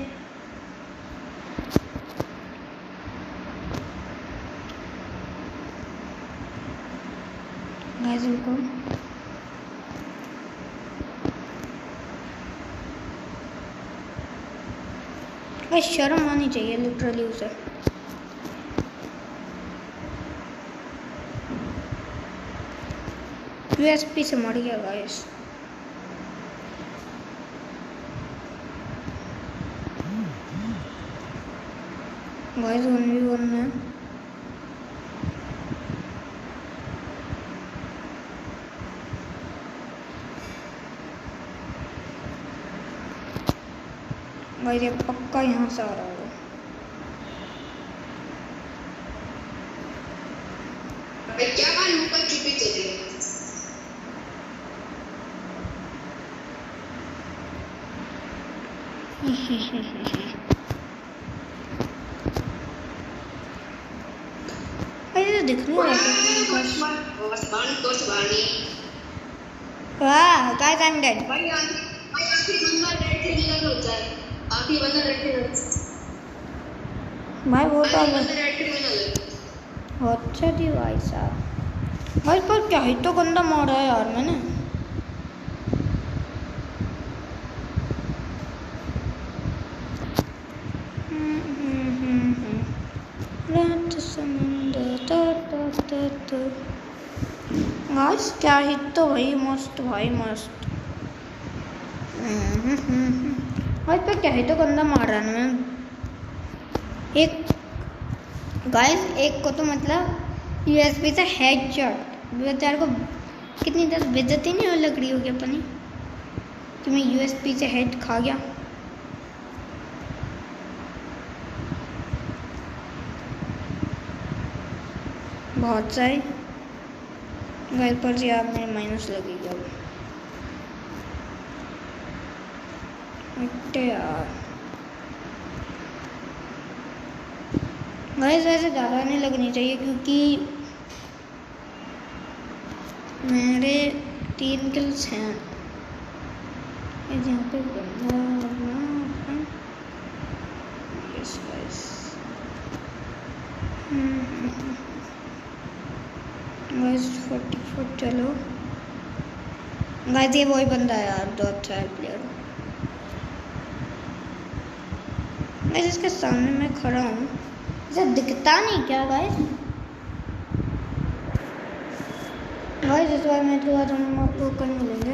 गाइस रुको, गाइस शर्म आनी चाहिए लिटरली उसे। यूएसपी से मर गया गाइस। गाइस 1v1 में गाइस ये पक्का यहाँ से आ रहा होगा। क्या मालूम कब चुपी चली है। अरे दिख नहीं रहा वाह गाइस, आई एम डेड। भाई आखिरी बंदा रेड से गिला होता है, आखिरी बंदा रेड से भाई वो तो बंदा रेड क्रिमिनल है। अच्छा थी भाई साहब। भाई पर क्या ही तो गंदा मारा है यार मैंने। रात समुंदर गाइस, क्या ही तो भाई मस्त, भाई मस्त। भाई पर क्या ही तो गंदा मार रहा है ना। एक गाइस, एक को तो मतलब यूएसपी से हेडशॉट, बेचारे को कितनी दस बेइज्जती नहीं लग रही होगी अपनी कि मैं यूएसपी से हेड खा गया। बहुत सारे गाइस पर यार मेरे माइनस लगेगी अब। हटे यार गाइस, वैसे ज़्यादा नहीं लगनी चाहिए क्योंकि मेरे 3 किल्स हैं। यहाँ पे यस गाइस, गाइस 44 चलो गाइस, ये वही बंदा है यार जो अच्छा है प्लेयर। गाइस इसके सामने मैं खड़ा हूँ, इसे दिखता नहीं क्या गाइस? भाई इस बार मैच के बाद हम आपको कल मिलेंगे।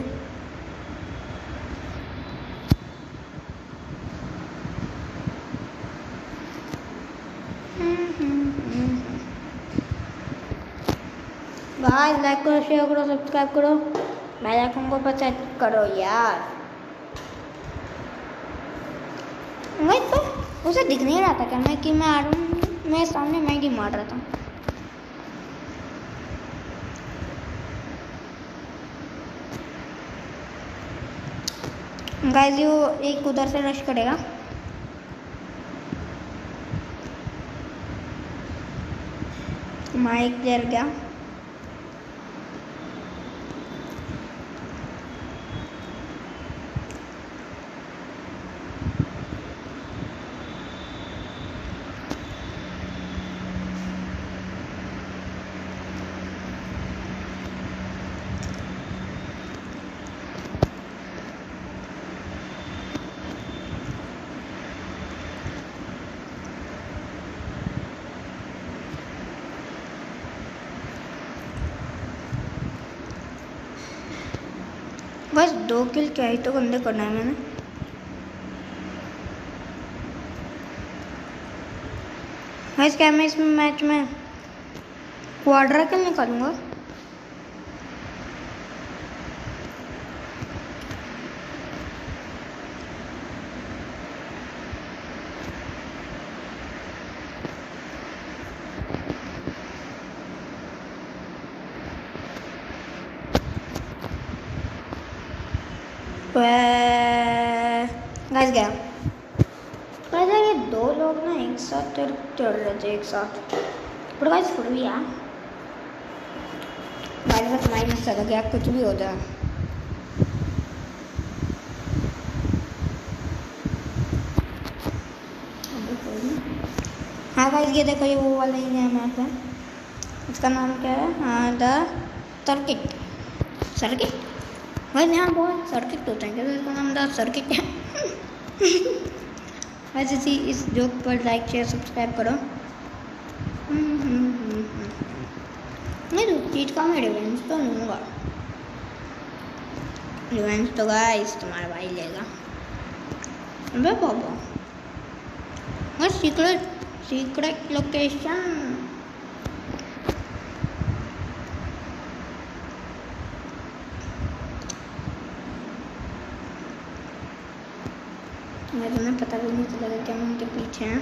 भाई लाइक करो, शेयर करो, सब्सक्राइब करो, बेल आइकन को प्रेस करो यार। भाई तो उसे दिख नहीं रहा था क्या मैं कि मैं आ रहा हूँ? मैं सामने मैगी मार रहा था। गाइस वो एक उधर से रश करेगा। माइक जल गया। बस 2 किल क्या ही तो गंदे करना है मैंने। गाइस क्या मैं इस मैच में क्वाड्रा किल निकालूंगा? गाइस गया। गाइस ये 2 लोग ना एक साथ चढ़ रहे थे एक साथ, पर गाइस फिर भी यार मेरे साथ माइनस चला गया, कुछ भी हो जाए। हाँ गाइस ये देखो, ये वो वाला ही है मैप है। इसका नाम क्या है? हाँ द सर्किट। सर्किट भाई यहाँ बहुत सर्किट होते हैं क्या? इसका नाम द सर्किट है। वैसे इस जोक पर लाइक शेयर सब्सक्राइब करो। नहीं तो चीज का मैं रिवेंज तो लूँगा। रिवेंज तो गाइस तुम्हारा भाई लेगा। अबे बाबा बस सीक्रेट लोकेशन। तुम्हें पता भी नहीं चलेगा क्या हम उनके पीछे हैं।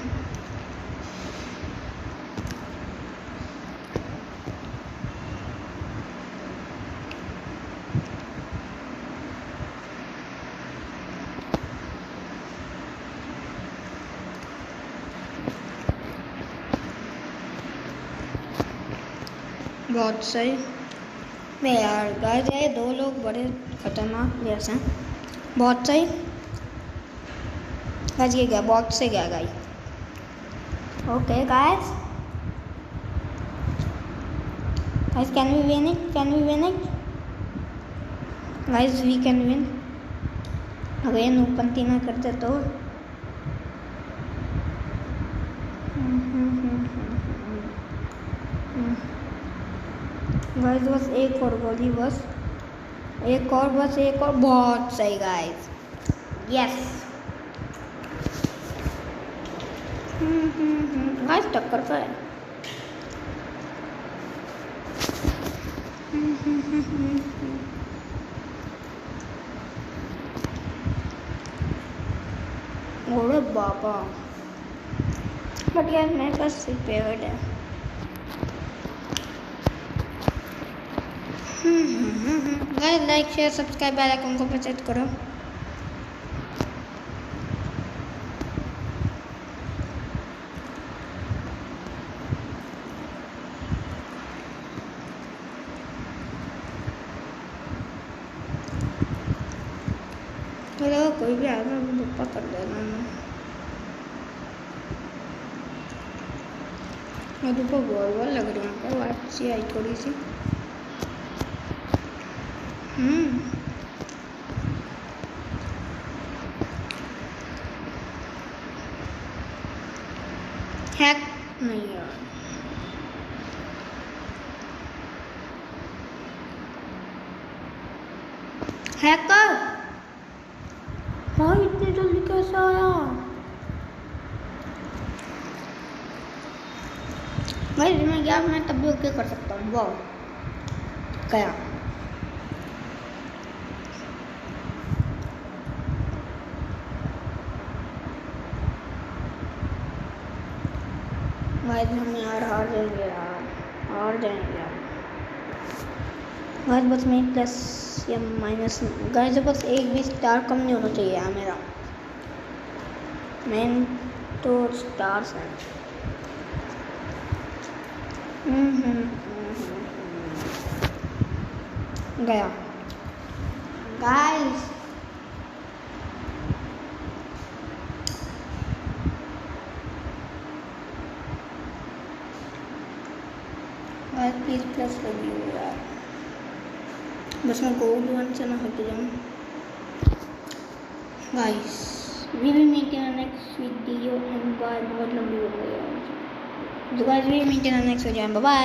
बहुत सही। मैं यार गाइस ये 2 लोग बड़े खतरनाक जैसे हैं। बहुत सही गाइस, ये गया बॉक्स से गया guys. Okay guys, can we win it? Can we win it guys? We can win. अगर ये नूपंती ना करते तो। गाइस बस एक और गोली, बस एक और, बस एक और। बहुत सही गाइस, यस। गाइस टक्कर का है। ओरे बाबा, बट यार मेरे पास पेवर्ड है। Guys like share subscribe bell icon को प्रेस करो। कोई भी आएगा धुप्पा कर देना। मैं धुप्पा गोल लग रही हूँ, वाट सी आई थोड़ी सी। हैक नहीं यार। हैकर भाई इतनी जल्दी कैसे आया? भाई मैं गया, मैं तब भी ओके कर सकता हूँ। वाह गया। गाइस हम यार हार जाएंगे यार, हार जाएंगे यार। गाइस बस मैं प्लस या माइनस, गाइस बस एक भी स्टार कम नहीं होना चाहिए यार मेरा। मेन तो स्टार्स है। गया गाइस। प्लीज प्लस लगी यार, बस मैं गोल्ड 1 से ना हट जाऊँ। Guys we will meet in next video and bye. बहुत लंबी हो गई है। Guys we will meet in next video and bye.